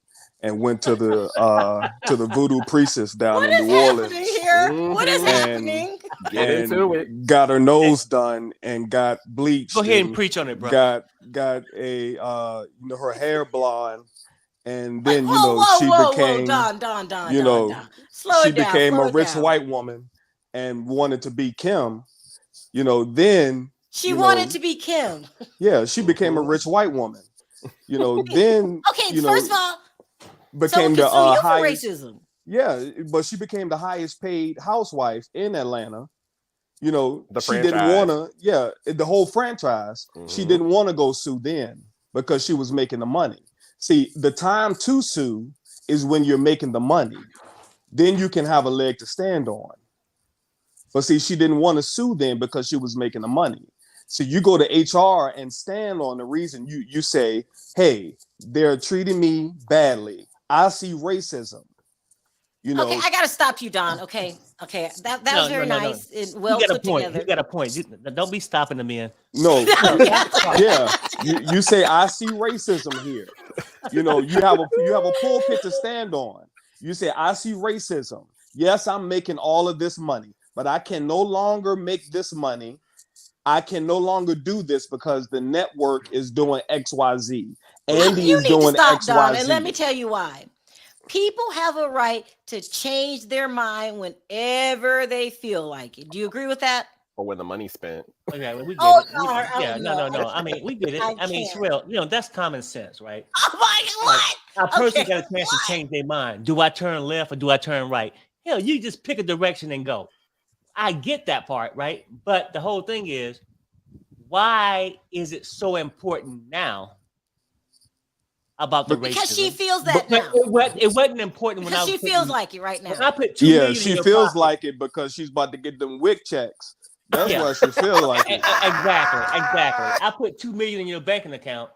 S10: and went to the voodoo priestess down
S1: What
S10: in
S1: is
S10: New Orleans,
S1: happening here? What is happening?
S9: Get into it.
S10: got her nose done and got bleached.
S2: Go ahead and preach on it, bro.
S10: Got a her hair blonde. And then
S1: Whoa,
S10: became
S1: Don. Slow
S10: she
S1: it down,
S10: became
S1: slow
S10: a
S1: it
S10: rich
S1: down.
S10: white woman and wanted to be Kim. Then
S1: She wanted to be Kim.
S10: Yeah, she became a rich white woman. Then
S1: Okay, first of all,
S10: became
S1: so
S10: the
S1: you for
S10: highest.
S1: racism.
S10: Yeah, but she became the highest paid housewife in Atlanta. She
S9: franchise.
S10: didn't want to. Yeah, the whole franchise. She didn't want to go sue then because she was making the money. See, the time to sue is when you're making the money. Then you can have a leg to stand on. But see, she didn't want to sue then because she was making the money. So you go to HR and stand on the reason. You say, hey, they're treating me badly. I see racism.
S1: Okay, I gotta stop you, Don. Okay. That was very nice. And well
S2: you got
S1: put
S2: a point.
S1: together.
S2: You got a point. Don't be stopping the men.
S10: No. Yeah. You say I see racism here. You have a pulpit to stand on. You say I see racism. Yes, I'm making all of this money, but I can no longer make this money. I can no longer do this because the network is doing XYZ. Andy
S1: you
S10: is
S1: need
S10: doing
S1: to stop,
S10: XYZ.
S1: Don, and let me tell you why. People have a right to change their mind whenever they feel like it. Do you agree with that?
S9: Or when the money's spent.
S2: Okay, well, we get
S1: Oh,
S2: it.
S1: no,
S2: Yeah, no. I mean, we get it. I mean, Sharrell, that's common sense, right?
S1: Oh my God!
S2: A person got a chance to change their mind. Do I turn left or do I turn right? Hell, you just pick a direction and go. I get that part, right? But the whole thing is, why is it so important now about the racism?
S1: Because she feels that now.
S2: It wasn't important when
S1: because she feels like it right now.
S2: When I put $2 million
S10: she
S2: in your
S10: feels
S2: pocket,
S10: like it because she's about to get them WIC checks. That's why she feels like it.
S2: Exactly. I put $2 million in your banking account.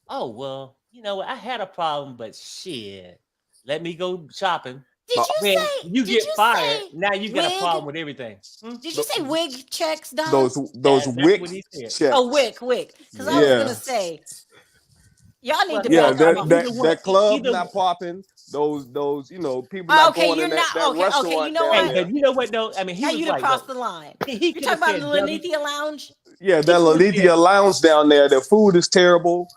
S2: Oh well, you know what? I had a problem, but shit, let me go shopping.
S1: Did you say
S2: you get fired? Now you got a problem with everything.
S1: Did you say wig checks, Don?
S10: Those WIC checks.
S1: Oh, WIC. Because I was gonna say, y'all need to.
S10: Yeah, that club not popping. Those people not going in that restaurant.
S1: Okay, you know what?
S2: Hey, you know what though? I mean, he
S1: now
S2: was
S1: you
S2: right,
S1: crossed the line. You talking about the Lenithia Lounge?
S10: Yeah, that Lenithia Lounge down there. The food is terrible.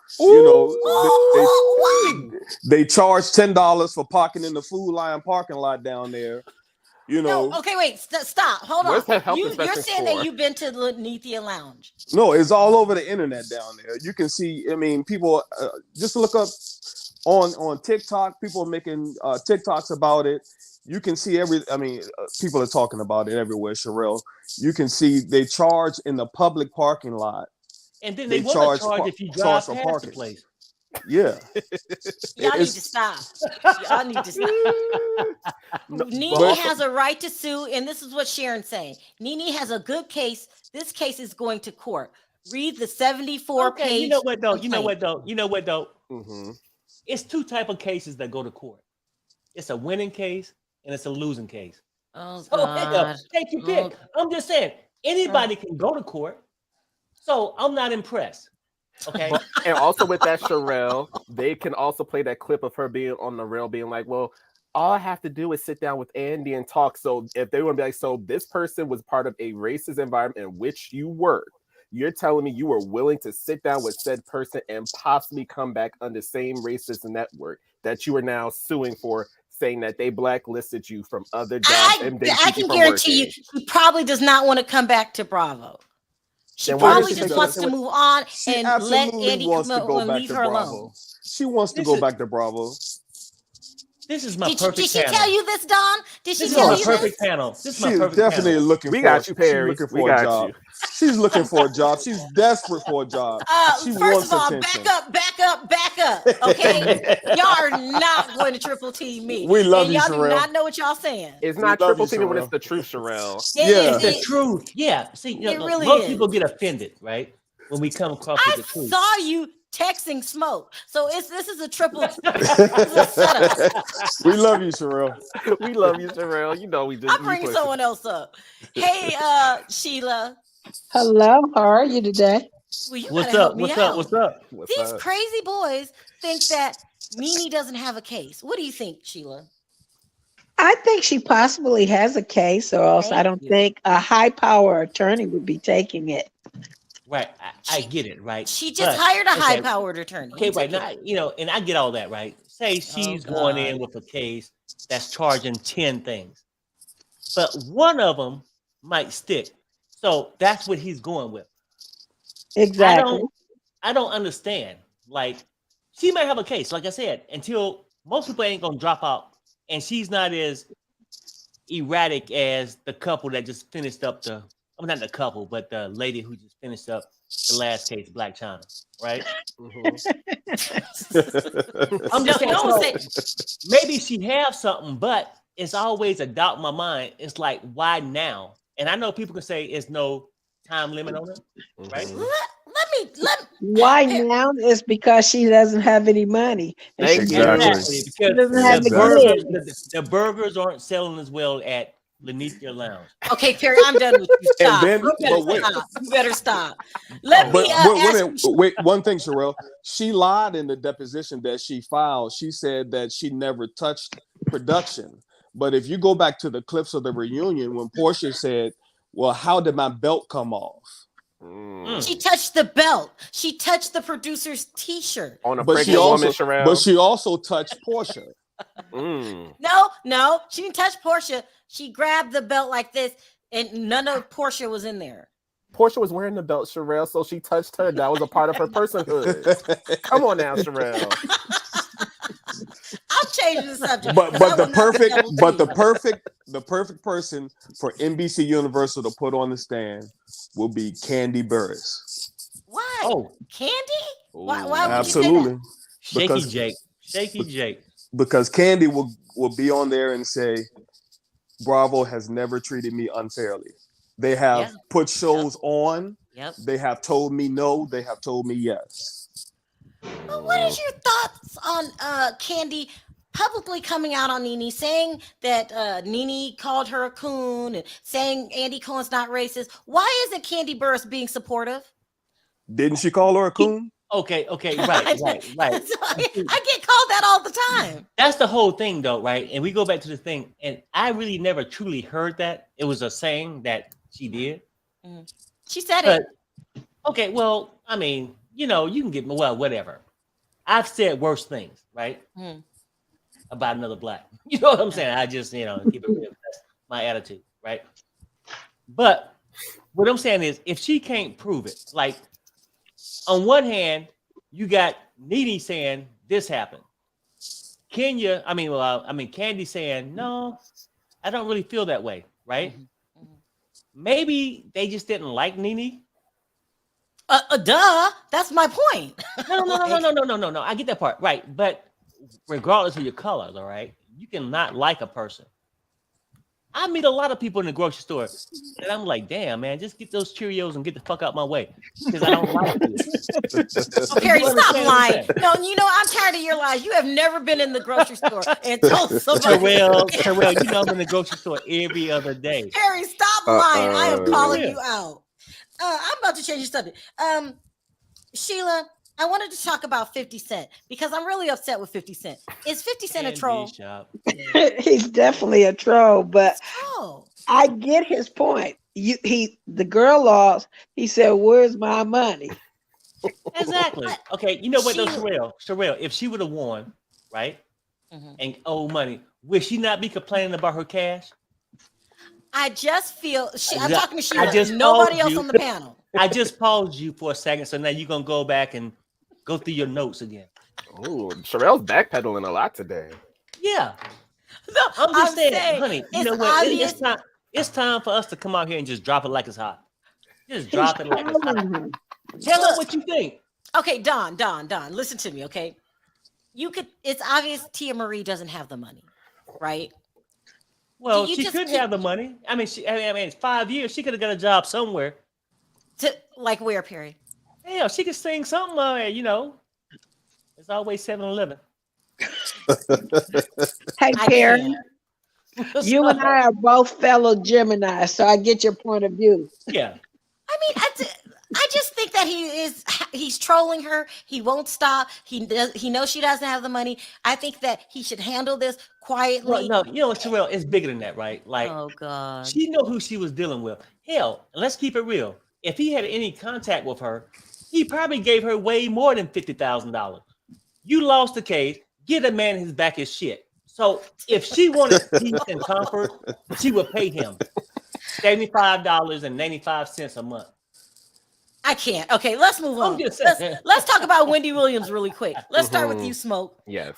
S10: They charge $10 for parking in the Food Lion parking lot down there.
S1: No, okay, wait, stop. Hold on. You're saying
S9: for?
S1: that you've been to the Lenithia Lounge?
S10: No, it's all over the internet down there. You can see. I mean, people just look up on TikTok. People are making TikToks about it. You can see people are talking about it everywhere, Sharrell. You can see they charge in the public parking lot.
S2: And then they want to charge if you drive past the place.
S10: Yeah.
S1: Y'all need to stop. Y'all need to stop. Nene has a right to sue, and this is what Sharon's saying. Nene has a good case. This case is going to court. Read the 74-page.
S2: You know what though?
S9: Mm-hmm.
S2: It's two type of cases that go to court. It's a winning case and it's a losing case.
S1: Oh, God.
S2: Take your pick. I'm just saying, anybody can go to court. So I'm not impressed. Okay.
S9: And also with that, Sharrell, they can also play that clip of her being on the rail, being like, well, all I have to do is sit down with Andy and talk. So if they want to be like, so this person was part of a racist environment in which you worked. You're telling me you were willing to sit down with said person and possibly come back under the same racist network that you are now suing for saying that they blacklisted you from other jobs and didn't
S1: I
S9: keep you
S1: can
S9: from
S1: guarantee you,
S9: working.
S1: she probably does not want to come back to Bravo. She
S9: Then why did
S1: probably
S9: she
S1: just
S9: take
S1: wants
S9: the-
S1: to move on
S10: She
S1: and let
S10: absolutely
S1: Andy
S10: wants
S1: come
S10: to go
S1: and
S10: back
S1: leave
S10: to
S1: her
S10: Bravo.
S1: alone.
S10: She wants to
S2: This
S10: go
S2: is-
S10: back to Bravo.
S2: This is my
S1: Did
S2: perfect
S1: she
S2: panel.
S1: tell you this, Don? Did she
S2: This is
S1: tell
S2: my
S1: you
S2: perfect
S1: this?
S2: panel. This is
S10: She
S2: my
S10: is
S2: perfect
S10: definitely
S2: panel.
S10: looking
S9: We
S10: for.
S9: got you,
S10: She's
S9: Perry.
S10: looking
S9: We
S10: for a
S9: got
S10: job.
S9: you.
S10: She's looking for a job. She's desperate for a job. She
S1: First
S10: wants
S1: of all,
S10: attention.
S1: back up. Okay, y'all are not going to triple team me.
S10: We love
S1: and
S10: you,
S1: y'all do
S10: Sharrell.
S1: not know what y'all saying.
S9: It's
S10: We
S9: not
S10: love
S9: triple
S10: you,
S9: teaming when
S10: Sharrell.
S9: it's the truth, Sharrell.
S10: Yeah.
S2: It's the truth. Yeah. See,
S1: It really
S2: most
S1: is.
S2: people get offended, right? When we come across
S1: I
S2: with the truth.
S1: saw you texting Smoke, so this is a triple. This is a setup.
S10: We love you, Sharrell.
S9: We love you, Sharrell. You know we just.
S1: I'm bringing someone else up. Hey, Sheila.
S5: Hello, how are you today?
S1: Well, you
S2: What's
S1: gotta help
S2: up?
S1: me
S2: What's
S1: out.
S2: up? What's up?
S1: These crazy boys think that Nene doesn't have a case. What do you think, Sheila?
S5: I think she possibly has a case, or else I
S1: Thank
S5: don't
S1: you.
S5: think a high power attorney would be taking it.
S2: Right. I get it, right?
S1: She just
S2: But,
S1: hired a
S2: okay,
S1: high-powered attorney.
S2: Okay,
S1: He
S2: right
S1: took
S2: now,
S1: it.
S2: and I get all that, right? Say she's going in with a case that's charging 10 things, but one of them might stick. So that's what he's going with.
S5: Exactly.
S2: I don't understand. Like, she might have a case, like I said, until most people ain't gonna drop out, and she's not as erratic as the couple that just finished up the. I mean, not the couple, but the lady who just finished up the last case, Blac Chyna, right? I'm just saying, so maybe she have something, but it's always a doubt in my mind. It's like, why now? And I know people can say it's no time limit on it, right?
S5: Why now is because she doesn't have any money. And she
S2: Exactly,
S5: she
S2: because
S5: doesn't have
S2: the burgers aren't selling as well at Lanicia Lounge.
S1: Okay, Perry, I'm done with you.
S10: And
S1: Stop.
S10: then-
S1: you better
S10: but wait.
S1: stop. You better stop. Let
S10: But
S1: me ask
S10: wait, one thing, Sharrell. She lied in the deposition that she filed. She said that she never touched production. But if you go back to the clips of the reunion when Portia said, "Well, how did my belt come off?"
S1: She touched the belt. She touched the producer's T-shirt.
S9: On a
S10: But
S9: pregnant woman,
S10: but
S9: Sharrell.
S10: she also touched Portia.
S1: No, she didn't touch Portia. She grabbed the belt like this, and none of Portia was in there.
S9: Portia was wearing the belt, Sharrell, so she touched her. That was a part of her personhood. Come on now, Sharrell.
S1: I'm changing the subject.
S10: But
S1: 'cause I
S10: the
S1: will not be
S10: the perfect person for NBC Universal to put on the stand will be Candy Burris.
S1: Why?
S2: Oh,
S1: Candy? Why would
S10: Absolutely.
S1: you
S2: Shaky Jake.
S10: Because Candy will be on there and say, Bravo has never treated me unfairly. They have put shows on.
S1: Yep.
S10: They have told me no. They have told me yes.
S1: But what is your thoughts on Candy publicly coming out on Nene, saying that Nene called her a coon and saying Andy Cohen's not racist? Why isn't Candy Burris being supportive?
S10: Didn't she call her a coon?
S2: Okay, right.
S1: I get called that all the time.
S2: That's the whole thing, though, right? And we go back to the thing, and I really never truly heard that. It was a saying that she did.
S1: She said it.
S2: Okay, well, I mean, you can get whatever. I've said worse things, right? About another black. You know what I'm saying? I just, keep it real. That's my attitude, right? But what I'm saying is, if she can't prove it, like, on one hand, you got Nene saying this happened. Candy saying, no, I don't really feel that way, right? Maybe they just didn't like Nene.
S1: Duh. That's my point.
S2: No. I get that part, right? But regardless of your colors, all right, you can not like a person. I meet a lot of people in the grocery store, and I'm like, damn, man, just get those Cheerios and get the fuck out my way, because I don't like you.
S1: Perry, stop lying. No, I'm tired of your lies. You have never been in the grocery store and told somebody.
S2: Terrell, I'm in the grocery store every other day.
S1: Perry, stop lying. I am calling you out. I'm about to change the subject. Sheila, I wanted to talk about 50 Cent because I'm really upset with 50 Cent. Is 50 Cent a troll?
S5: He's definitely a troll, but I get his point. The girl lost. He said, "Where's my money?"
S2: Exactly. Okay, you know what though, Sharrell, if she would have won, right, and owed money, will she not be complaining about her cash?
S1: I just feel I'm
S2: Yeah,
S1: talking to Sheila.
S2: I just
S1: Nobody
S2: paused
S1: else
S2: you.
S1: on the panel.
S2: I just paused you for a second, so now you're gonna go back and go through your notes again.
S9: Oh, Sharrell's backpedaling a lot today.
S2: Yeah,
S1: No,
S2: I'm just saying, honey. You
S1: it's
S2: know what?
S1: obvious.
S2: It's time for us to come out here and just drop it like it's hot. Just drop it like it's hot.
S5: trolling
S2: Tell them what you think.
S1: Okay, Don, listen to me, okay? It's obvious Tia Marie doesn't have the money, right?
S2: Well, she could have the money. I mean, it's 5 years. She could have got a job somewhere.
S1: To like where, Perry?
S2: Hell, she could sing something. It's always 7-Eleven.
S5: Hey, Perry, you and I are both fellow Gemini, so I get your point of view.
S2: Yeah.
S1: I mean, I just think that he's trolling her. He won't stop. He knows she doesn't have the money. I think that he should handle this quietly.
S2: Well, no, you know what, Sharrell, it's bigger than that, right? Like,
S1: oh God,
S2: she know who she was dealing with. Hell, let's keep it real. If he had any contact with her, he probably gave her way more than $50,000. You lost the case. Get a man his back his shit. So if she wanted peace and comfort, she would pay him $75.95 a month.
S1: I can't. Okay, let's move on. Let's talk about Wendy Williams really quick. Let's start with you, Smoke.
S9: Yes.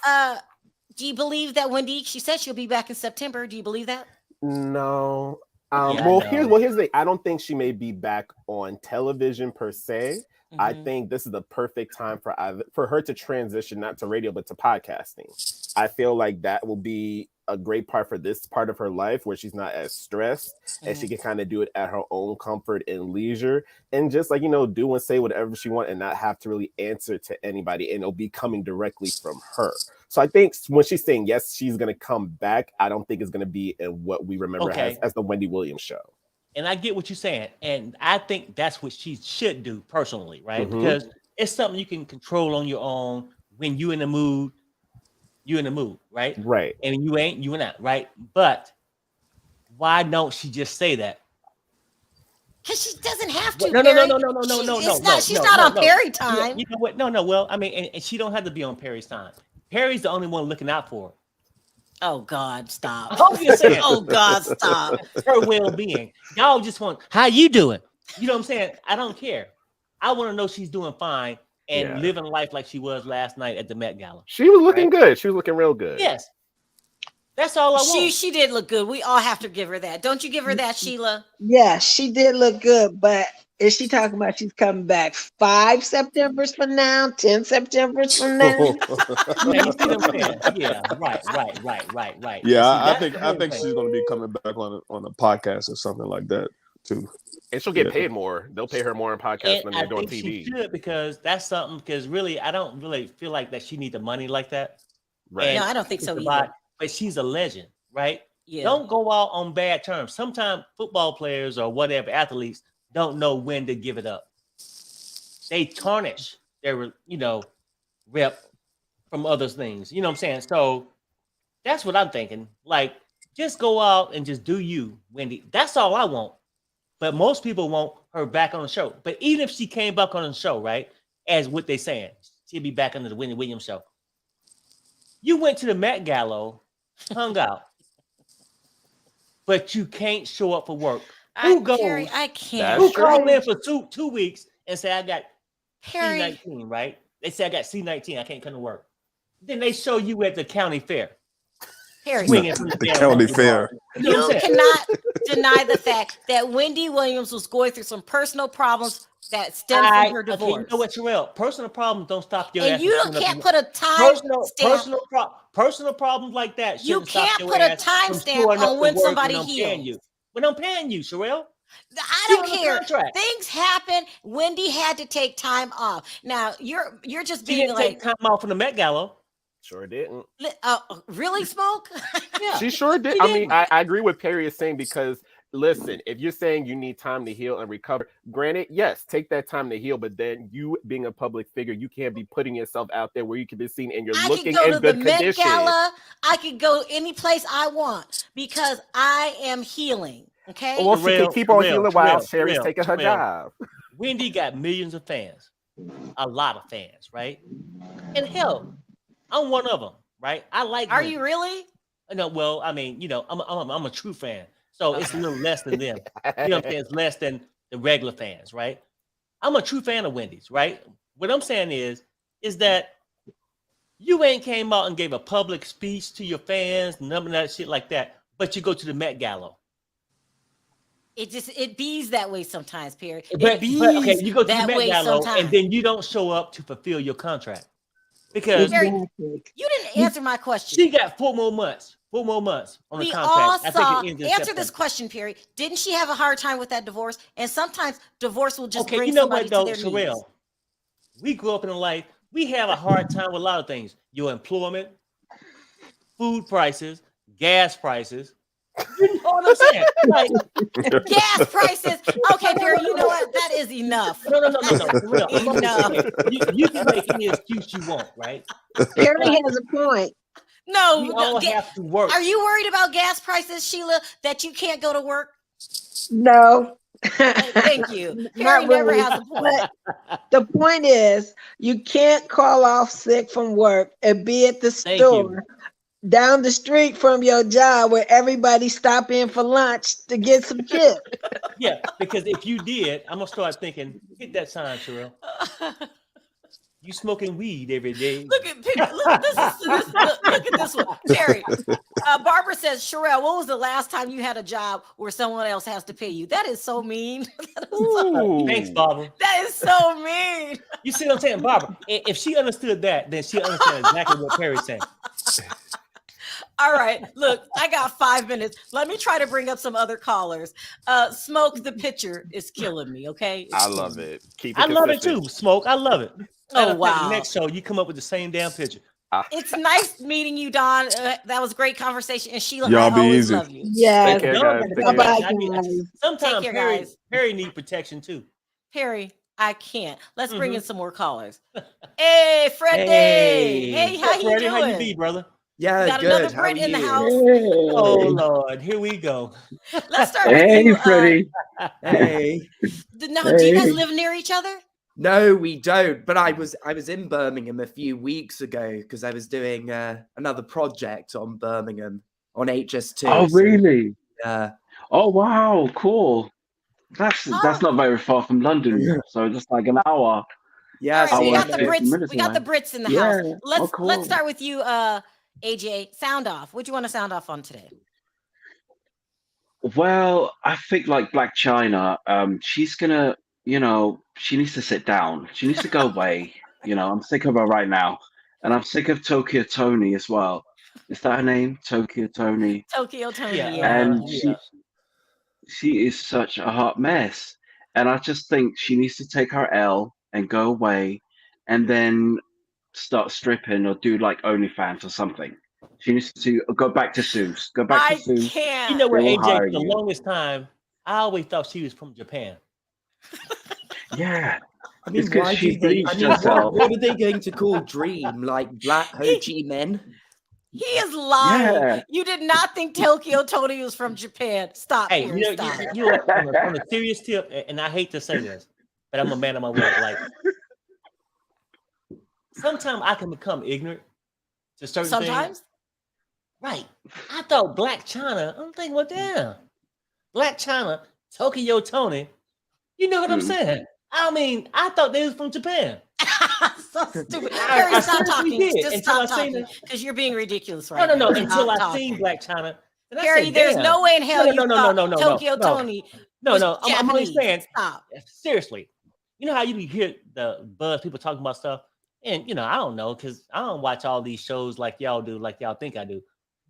S1: Do you believe that Wendy? She said she'll be back in September. Do you believe that?
S9: No.
S2: Yeah,
S9: here's the thing. I don't think she may be back on television per se. Mm-hmm. I think this is the perfect time for her to transition not to radio but to podcasting. I feel like that will be a great part for this part of her life where she's not as stressed and she can kind of do it at her own comfort and leisure and just do and say whatever she wants and not have to really answer to anybody, and it'll be coming directly from her. So I think when she's saying yes, she's going to come back, I don't think it's going to be in what we remember as the Wendy Williams show. And
S2: I get what you're saying. And I think that's what she should do personally, right? Mm-hmm. Because it's something you can control on your own. When you're in the mood, right?
S9: Right.
S2: And you ain't, you're not, right? But why don't she just say that?
S1: Because she doesn't have to.
S2: No.
S1: She's not on Perry time.
S2: Yeah, you know what? No. Well, I mean, and she don't have to be on Perry's time. Perry's the only one looking out for her.
S1: Oh God, stop.
S2: Oh
S1: God, stop.
S2: Her well-being. Y'all just want, how you doing? You know what I'm saying? I don't care. I want to know she's doing fine and living life like she was last night at the Met Gala.
S9: She was looking good. She was looking real good.
S2: Yes. That's all I want.
S1: She did look good. We all have to give her that. Don't you give her that, Sheila?
S5: Yeah, she did look good, but is she talking about she's coming back 5 Septembers from now, 10 Septembers from now?
S2: Yeah, right.
S10: Yeah, I think she's going to be coming back on a podcast or something like that too.
S9: And she'll get paid more. They'll pay her more in podcasts than they're doing TV.
S2: She should, because that's something. Because really, I don't really feel like that she needs the money like that.
S9: Right?
S2: And
S1: no, I don't think so either.
S2: But she's a legend, right?
S1: Yeah.
S2: Don't go out on bad terms. Sometimes football players or whatever athletes don't know when to give it up. They tarnish their, rep from other things. You know what I'm saying? So that's what I'm thinking. Like, just go out and just do you, Wendy. That's all I want. But most people want her back on the show. But even if she came back on the show, right, as what they're saying, she'd be back under the Wendy Williams show. You went to the Met Gala, hung out, but you can't show up for work. Who goes?
S1: Perry, I can't.
S2: Who called in for two weeks and say, I got
S1: Perry.
S2: C19, right? They say I got C19. I can't come to work. Then they show you at the county fair.
S1: Perry,
S10: the county fair.
S1: You cannot deny the fact that Wendy Williams was going through some personal problems that stem from her divorce.
S2: Okay, you know what, Sharrell? Personal problems don't stop your
S1: ass. And you can't put a time stamp.
S2: Personal problems like that.
S1: You can't put a time stamp on when somebody heals.
S2: When I'm paying you, Sharrell.
S1: I don't care. Things happen. Wendy had to take time off. Now you're just being like
S2: take time off from the Met Gala.
S9: Sure didn't.
S1: Really, Smoke?
S2: Yeah,
S9: she sure did. I mean, I agree with Perry is saying, because listen, if you're saying you need time to heal and recover, granted, yes, take that time to heal. But then you being a public figure, you can't be putting yourself out there where you can be seen and you're looking in good condition.
S1: I could go any place I want because I am healing. Okay.
S9: Well, she can keep on healing while Sherry's taking her job.
S2: Wendy got millions of fans, a lot of fans, right? And hell, I'm one of them, right? I like.
S1: Are you really?
S2: No, well, I mean, I'm a true fan, so it's a little less than them. You know what I'm saying? It's less than the regular fans, right? I'm a true fan of Wendy's, right? What I'm saying is that you ain't came out and gave a public speech to your fans, none of that shit like that, but you go to the Met Gala.
S1: It bees that way sometimes, Perry.
S2: But okay, you go to the
S1: that
S2: Met
S1: way
S2: Gala
S1: sometimes.
S2: and then you don't show up to fulfill your contract because
S1: Perry, you didn't answer my question.
S2: she got 4 more months on the
S1: We
S2: contract.
S1: all
S2: I think
S1: saw.
S2: it ends in
S1: Answer
S2: September.
S1: this question, Perry. Didn't she have a hard time with that divorce? And sometimes divorce will just
S2: Okay,
S1: bring
S2: you know
S1: somebody
S2: what though,
S1: to their knees.
S2: Sharrell? We grew up in a life. We have a hard time with a lot of things. Your employment, food prices, gas prices. You know what I'm saying? Like
S1: gas prices. Okay, Perry, you know what? That is enough.
S2: No. For real.
S1: Enough.
S2: You can make any excuse you want, right?
S5: Perry has a point.
S1: No,
S2: We all have to work.
S1: Are you worried about gas prices, Sheila, that you can't go to work?
S5: No.
S1: Thank you. Perry never has a point.
S5: But the point is, you can't call off sick from work and be at the store down the street from your job where everybody stop in for lunch to get some chips.
S2: Yeah, because if you did, I'm gonna start thinking, hit that sign, Sharrell. You smoking weed every day.
S1: Look at this one, Terry. Barbara says, Sharrell, when was the last time you had a job where someone else has to pay you? That is so mean.
S2: Thanks, Barbara.
S1: That is so mean.
S2: You see what I'm saying, Barbara? If she understood that, then she understands exactly what Perry's saying.
S1: All right, look, I got 5 minutes. Let me try to bring up some other callers. Smoke the picture is killing me, okay?
S9: I love it. Keep it
S2: I love it
S9: consistent.
S2: too, Smoke. I love it.
S1: Oh, wow.
S2: Next show, you come up with the same damn picture.
S1: It's nice meeting you, Don. That was a great conversation. And Sheila,
S10: Y'all
S1: I
S10: be
S1: always
S10: easy.
S1: love you.
S5: Yes.
S9: Take care, guys. Take care.
S5: Bye-bye,
S2: Sometimes
S1: Take care,
S2: Perry need protection too.
S1: Perry, I can't. Let's bring in some more callers. Hey, Freddie. Hey, how you
S2: Freddie,
S1: doing?
S2: how you be, brother?
S11: Yeah,
S1: We got
S11: good.
S1: another
S11: How
S1: Brit
S11: are
S1: in the
S11: you?
S1: house.
S2: Oh Lord, here we go.
S1: Let's start with you.
S11: Freddie. Hey.
S1: No, do you guys live near each other?
S11: No, we don't. But I was in Birmingham a few weeks ago because I was doing another project on Birmingham on HS2.
S12: Oh, really?
S11: Yeah.
S12: Oh, wow, cool. That's not very far from London, so just like an hour.
S11: Yeah,
S1: All right, we got the
S12: 50
S1: Brits.
S12: minutes
S1: We got the
S12: away.
S1: Brits in the
S12: Yeah.
S1: house.
S12: Cool.
S1: Let's start with you, AJ. Sound off. What do you want to sound off on today?
S12: Well, I think like Blac Chyna, she's gonna, she needs to sit down. She needs to go away. I'm sick of her right now, and I'm sick of Tokyo Tony as well. Is that her name? Tokyo Tony.
S1: Tokyo Tony.
S12: And she is such a hot mess, and I just think she needs to take her L and go away, and then start stripping or do like OnlyFans or something. She needs to go back to Sue's. Go back to Sue's.
S1: Can't.
S2: You know what,
S12: They will hire
S2: AJ? For the
S12: you.
S2: longest time, I always thought she was from Japan.
S12: Yeah.
S11: I mean,
S12: It's 'cause
S11: why
S12: she
S11: do they?
S12: bleached herself.
S11: What are they going to call Dream? Like Black Ho Chi Men?
S1: He is lying.
S12: Yeah.
S1: You did not think Tokyo Tony was from Japan. Stop.
S2: Hey,
S1: Perry, stop.
S2: you know on a serious tip, and I hate to say this, but I'm a man of my word. Like, sometimes I can become ignorant to certain things.
S1: Sometimes?
S2: Right. I thought Blac Chyna. I'm thinking, well, damn. Blac Chyna, Tokyo Tony. You know what I'm saying? I mean, I thought they was from Japan.
S1: So stupid. Perry, stop talking.
S2: did,
S1: Just
S2: until
S1: stop
S2: I seen
S1: talking.
S2: it.
S1: Because you're being ridiculous right
S2: No,
S1: now.
S2: until
S1: Stop
S2: I seen
S1: talking.
S2: Blac Chyna. And I
S1: Perry,
S2: said,
S1: there's
S2: damn.
S1: no way in hell you thought
S2: no,
S1: Tokyo Tony was
S2: I'm only
S1: Japanese.
S2: saying,
S1: Stop.
S2: seriously. You know how you hear the buzz people talking about stuff? And, I don't know, because I don't watch all these shows like y'all do, like y'all think I do.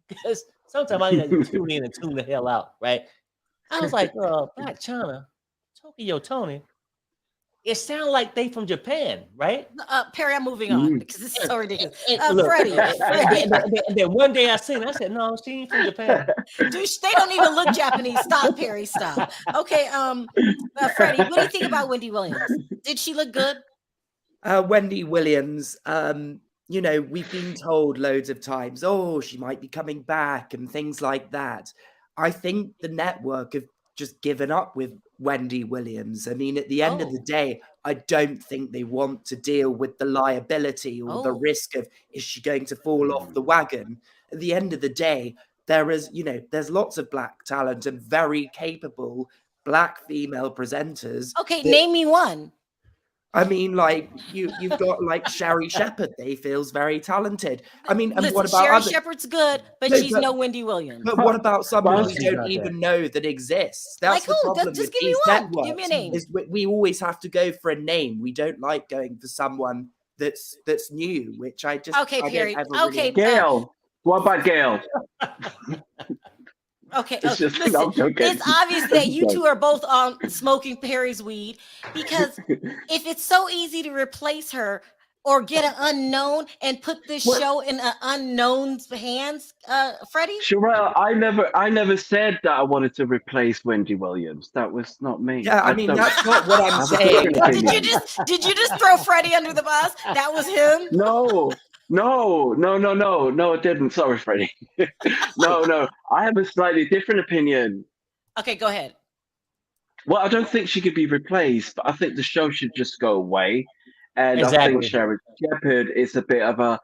S2: Because sometimes I need to tune in and tune the hell out, right? I was like, Blac Chyna, Tokyo Tony. It sounded like they from Japan, right?
S1: Perry, I'm moving on because this is so ridiculous.
S2: Look,
S1: Freddie.
S2: and then one day I seen it, I said, no, she ain't from Japan.
S1: Dude, they don't even look Japanese. Stop, Perry. Stop. Okay, Freddie, what do you think about Wendy Williams? Did she look good?
S11: Wendy Williams, we've been told loads of times, oh, she might be coming back and things like that. I think the network have just given up with Wendy Williams. I mean, at the end of the day, I don't think they want to deal with the liability or the risk of, is she going to fall off the wagon? At the end of the day, there's lots of Black talent and very capable Black female presenters.
S1: Okay, name me one.
S11: I mean, like you've got like Sherry Shepherd. They feels very talented. I mean, and
S1: Listen,
S11: what about
S1: Sherry
S11: other?
S1: Shepherd's good, but
S11: No,
S1: she's no Wendy Williams.
S11: But what about someone
S12: Well,
S11: we don't even know that exists? That's
S1: Like
S11: the
S1: who?
S11: problem
S1: Just
S11: with
S1: give me
S11: these
S1: one.
S11: networks.
S1: Give me a name.
S11: Is we always have to go for a name. We don't like going for someone that's new, which I just
S1: Okay,
S11: I don't
S1: Perry.
S11: ever
S1: Okay,
S11: really...
S12: Gail. What about Gail?
S1: Okay,
S12: It's just-
S1: listen,
S12: I'm joking.
S1: it's obvious that you two are both smoking Perry's weed, because if it's so easy to replace her or get an unknown and put this show in an unknown's hands, Freddie?
S12: Sharrell, I never said that I wanted to replace Wendy Williams. That was not me.
S11: Yeah, I mean,
S12: don't-
S11: that's not what
S12: I
S11: I'm
S12: have a
S11: saying.
S12: different
S1: Did
S12: opinion.
S1: you just throw Freddie under the bus? That was him?
S12: No, it didn't. Sorry, Freddie. No, I have a slightly different opinion.
S1: Okay, go ahead.
S12: Well, I don't think she could be replaced, but I think the show should just go away. And I think
S2: Exactly.
S12: Sherry Shepherd is a bit of a,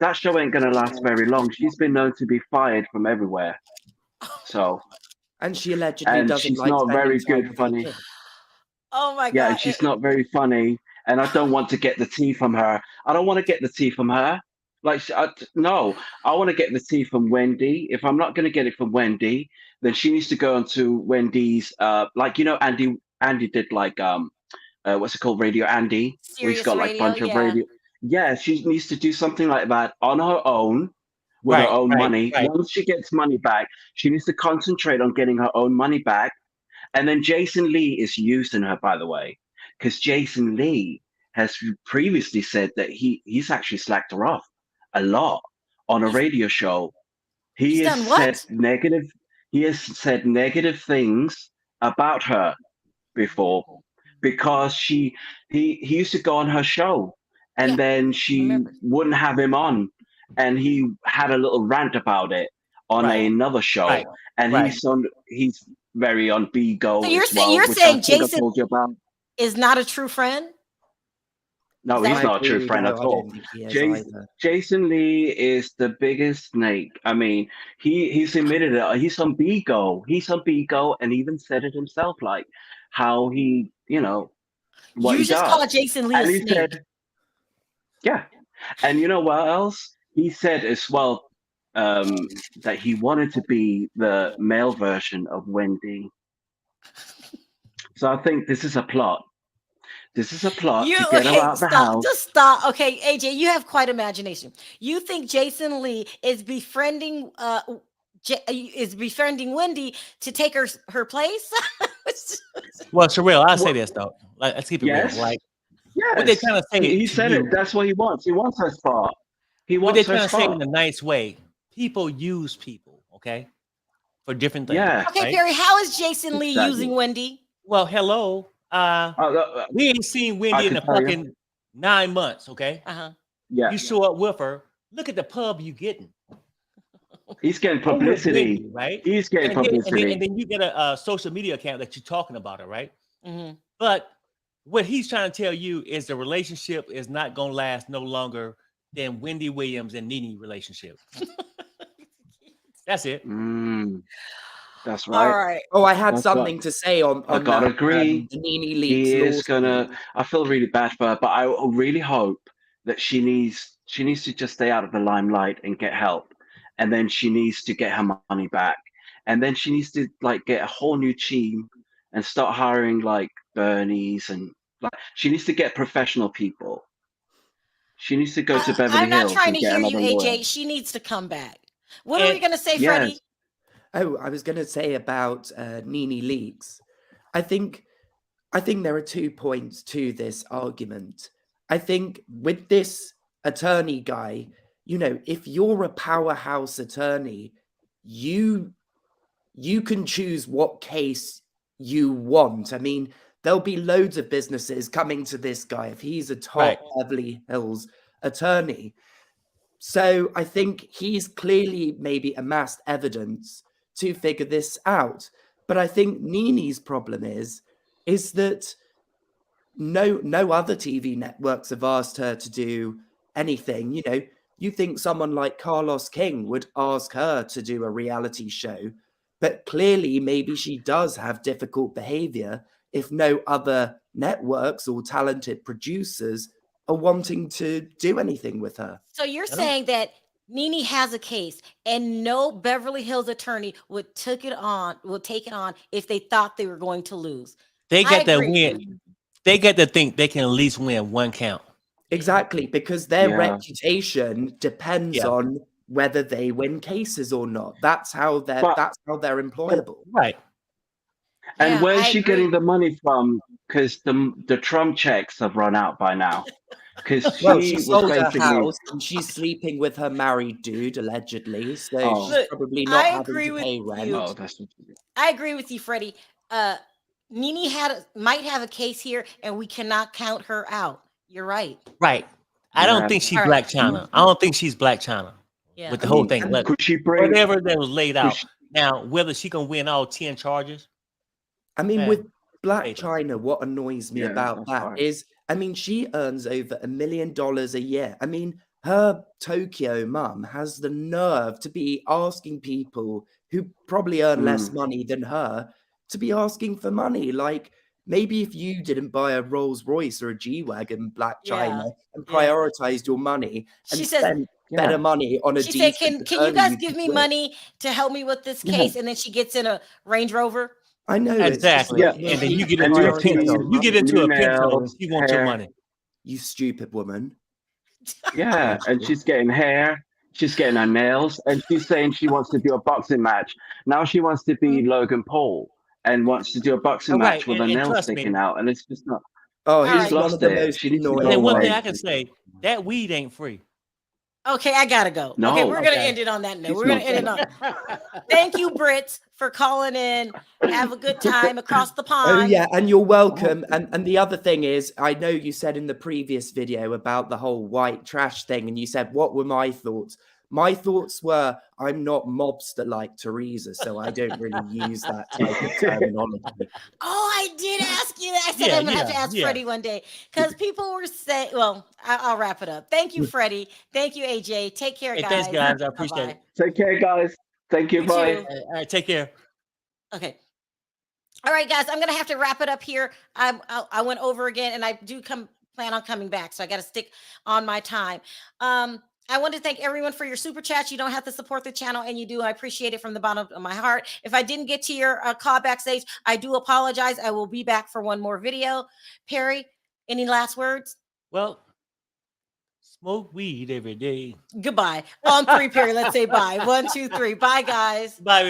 S12: that show ain't going to last very long. She's been known to be fired from everywhere. So,
S11: And she allegedly
S12: and
S11: doesn't
S12: she's
S11: like
S12: not
S11: spending
S12: very
S11: time
S12: good
S11: with her
S12: funny.
S11: kid.
S1: Oh my
S12: Yeah,
S1: God.
S12: and she's not very funny. And I don't want to get the tea from her. I don't want to get the tea from her. No, I want to get the tea from Wendy. If I'm not going to get it from Wendy, then she needs to go onto Wendy's, Andy did like, what's it called? Radio Andy. Where he's
S1: Serious
S12: got like a
S1: radio,
S12: bunch of
S1: yeah.
S12: radio. Yeah, she needs to do something like that on her own with her own money.
S2: Right.
S12: Once she gets money back, she needs to concentrate on getting her own money back. And then Jason Lee is using her, by the way, because Jason Lee has previously said that he's actually slacked her off a lot on a radio show. He
S1: He's
S12: has
S1: done what?
S12: said negative. He has said negative things about her before because he used to go on her show and
S1: Yeah,
S12: then she
S1: remember.
S12: wouldn't have him on, and he had a little rant about it on
S2: Right.
S12: another show,
S2: Right.
S12: and
S2: Right.
S12: he's very on Bigo
S1: So you're
S12: as well,
S1: you're
S12: which
S1: saying
S12: I think I
S1: Jason
S12: told you about.
S1: is not a true friend?
S12: No,
S1: Is
S12: he's
S1: that-
S12: not a
S11: agree
S12: true
S11: with
S12: friend
S11: you.
S12: at
S11: I
S12: all.
S11: don't think he is
S12: Jason,
S11: either.
S12: Jason Lee is the biggest snake. I mean, he's admitted it. He's on Bigo. He's on Bigo, and even said it himself, like how he, what
S1: You
S12: he
S1: just
S12: does.
S1: call Jason Lee
S12: And
S1: a
S12: he
S1: snake.
S12: said, yeah. And you know what else? He said as well that he wanted to be the male version of Wendy. So I think this is a plot. This is a plot to get her out of the house.
S1: Just stop. Okay, AJ, you have quite imagination. You think Jason Lee is befriending Wendy to take her place?
S2: Well, Sharrell, I'll say this though. Let's keep it
S12: Yes.
S2: real. Like
S12: Yes.
S2: what they're trying to say.
S12: He
S2: to
S12: said
S2: you,
S12: it. That's what he wants. He wants her spot. He
S2: what they're
S12: wants her
S2: trying to say in
S12: spot.
S2: a nice way. People use people, okay, for different things.
S12: Yeah.
S1: Okay,
S2: right?
S1: Perry, how is Jason Lee
S12: Exactly.
S1: using Wendy?
S2: Well, hello. We ain't seen Wendy in
S12: can
S2: a
S12: tell you.
S2: fucking 9 months, okay?
S1: Uh-huh.
S12: Yeah.
S2: You show up with her. Look at the pub you getting.
S12: He's getting
S2: Go with
S12: publicity.
S2: Wendy, right?
S12: He's getting
S2: And then,
S12: publicity.
S2: and then you get a social media account that you're talking about her, right?
S1: Mhm.
S2: But what he's trying to tell you is the relationship is not going to last no longer than Wendy Williams and Nene relationship. That's it.
S12: That's
S1: All
S12: right.
S1: right.
S11: Oh, I had
S12: That's
S11: something
S12: right.
S11: to say on
S12: I gotta
S11: that,
S12: agree.
S11: the Nene
S12: He
S11: Leakes
S12: is
S11: lawsuit.
S12: gonna. I feel really bad for her, but I really hope that she needs to just stay out of the limelight and get help, and then she needs to get her money back, and then she needs to like get a whole new team and start hiring like Bernie's, and like she needs to get professional people. She needs to go to Beverly
S1: I'm not
S12: Hills
S1: trying
S12: and
S1: to
S12: get
S1: hear you,
S12: another lawyer.
S1: AJ. She needs to come back. What are we going to say,
S12: Yes.
S1: Freddie?
S11: Oh, I was going to say about Nene Leakes. I think there are 2 points to this argument. I think with this attorney guy, if you're a powerhouse attorney, you can choose what case you want. I mean, there'll be loads of businesses coming to this guy if he's a top Beverly Hills attorney. So I think he's clearly maybe amassed evidence to figure this out. But I think Nene's problem is that no other TV networks have asked her to do anything. You know, you think someone like Carlos King would ask her to do a reality show, but clearly maybe she does have difficult behavior if no other networks or talented producers are wanting to do anything with her.
S1: So you're saying that Nene has a case and no Beverly Hills attorney would take it on if they thought they were going to lose.
S2: They get to win. They get to think they can at least win one count.
S11: Exactly, because their reputation depends on whether they win cases or not. That's how they're employable.
S2: Right.
S12: And where's she getting the money from? Because the Trump checks have run out by now. Because
S11: she sold her house and she's sleeping with her married dude, allegedly. So she's probably not having to pay rent.
S1: I agree with you, Freddie. Nene might have a case here, and we cannot count her out. You're right.
S2: Right. I don't think she's Blac Chyna. I don't think she's Blac Chyna.
S1: Yeah.
S2: With the whole thing.
S12: Could she bring
S2: whatever that was laid out? Now, whether she can win all 10 charges.
S11: I mean, with Blac Chyna, what annoys me about that is, I mean, she earns over $1 million a year. I mean, her Tokyo mum has the nerve to be asking people who probably earn less money than her to be asking for money. Like, maybe if you didn't buy a Rolls Royce or a G-Wagon, Blac Chyna, and prioritized your money and spent better money on a
S1: She said, can you guys give me money to help me with this case? And then she gets in a Range Rover.
S11: I know.
S2: Exactly. And then you get into a Pinto. You get into a Pinto and she wants your money.
S11: You stupid woman.
S12: Yeah, and she's getting hair. She's getting her nails. And she's saying she wants to do a boxing match. Now she wants to be Logan Paul and wants to do a boxing match with her nails sticking out. And it's just not.
S11: Oh, he's lost it.
S12: She needs to
S2: and
S12: go
S2: then one
S12: away.
S2: thing I can say, that weed ain't free.
S1: Okay, I gotta go.
S12: No,
S1: okay, we're gonna end it on that note. We're gonna end it on. Thank you, Brits, for calling in. Have a good time across the pond.
S11: Oh yeah, and you're welcome. And the other thing is, I know you said in the previous video about the whole white trash thing, and you said, what were my thoughts? My thoughts were, I'm not mobster like Teresa, so I don't really use that type of terminology.
S1: Oh, I did ask you that. I said I'm gonna have to ask Freddie one day because people were saying. Well, I'll wrap it up. Thank you, Freddie. Thank you, AJ. Take care, guys.
S2: Thanks, guys. I appreciate it.
S12: Take care, guys. Thank you. Bye.
S2: All right, take care.
S1: Okay. All right, guys. I'm gonna have to wrap it up here. I went over again, and I do plan on coming back, so I got to stick on my time. I want to thank everyone for your super chats. You don't have to support the channel, and you do. I appreciate it from the bottom of my heart. If I didn't get to your call backstage, I do apologize. I will be back for one more video. Perry, any last words?
S2: Well, smoke weed every day.
S1: Goodbye. On three, Perry. Let's say bye. 1, 2, 3. Bye, guys.
S2: Bye.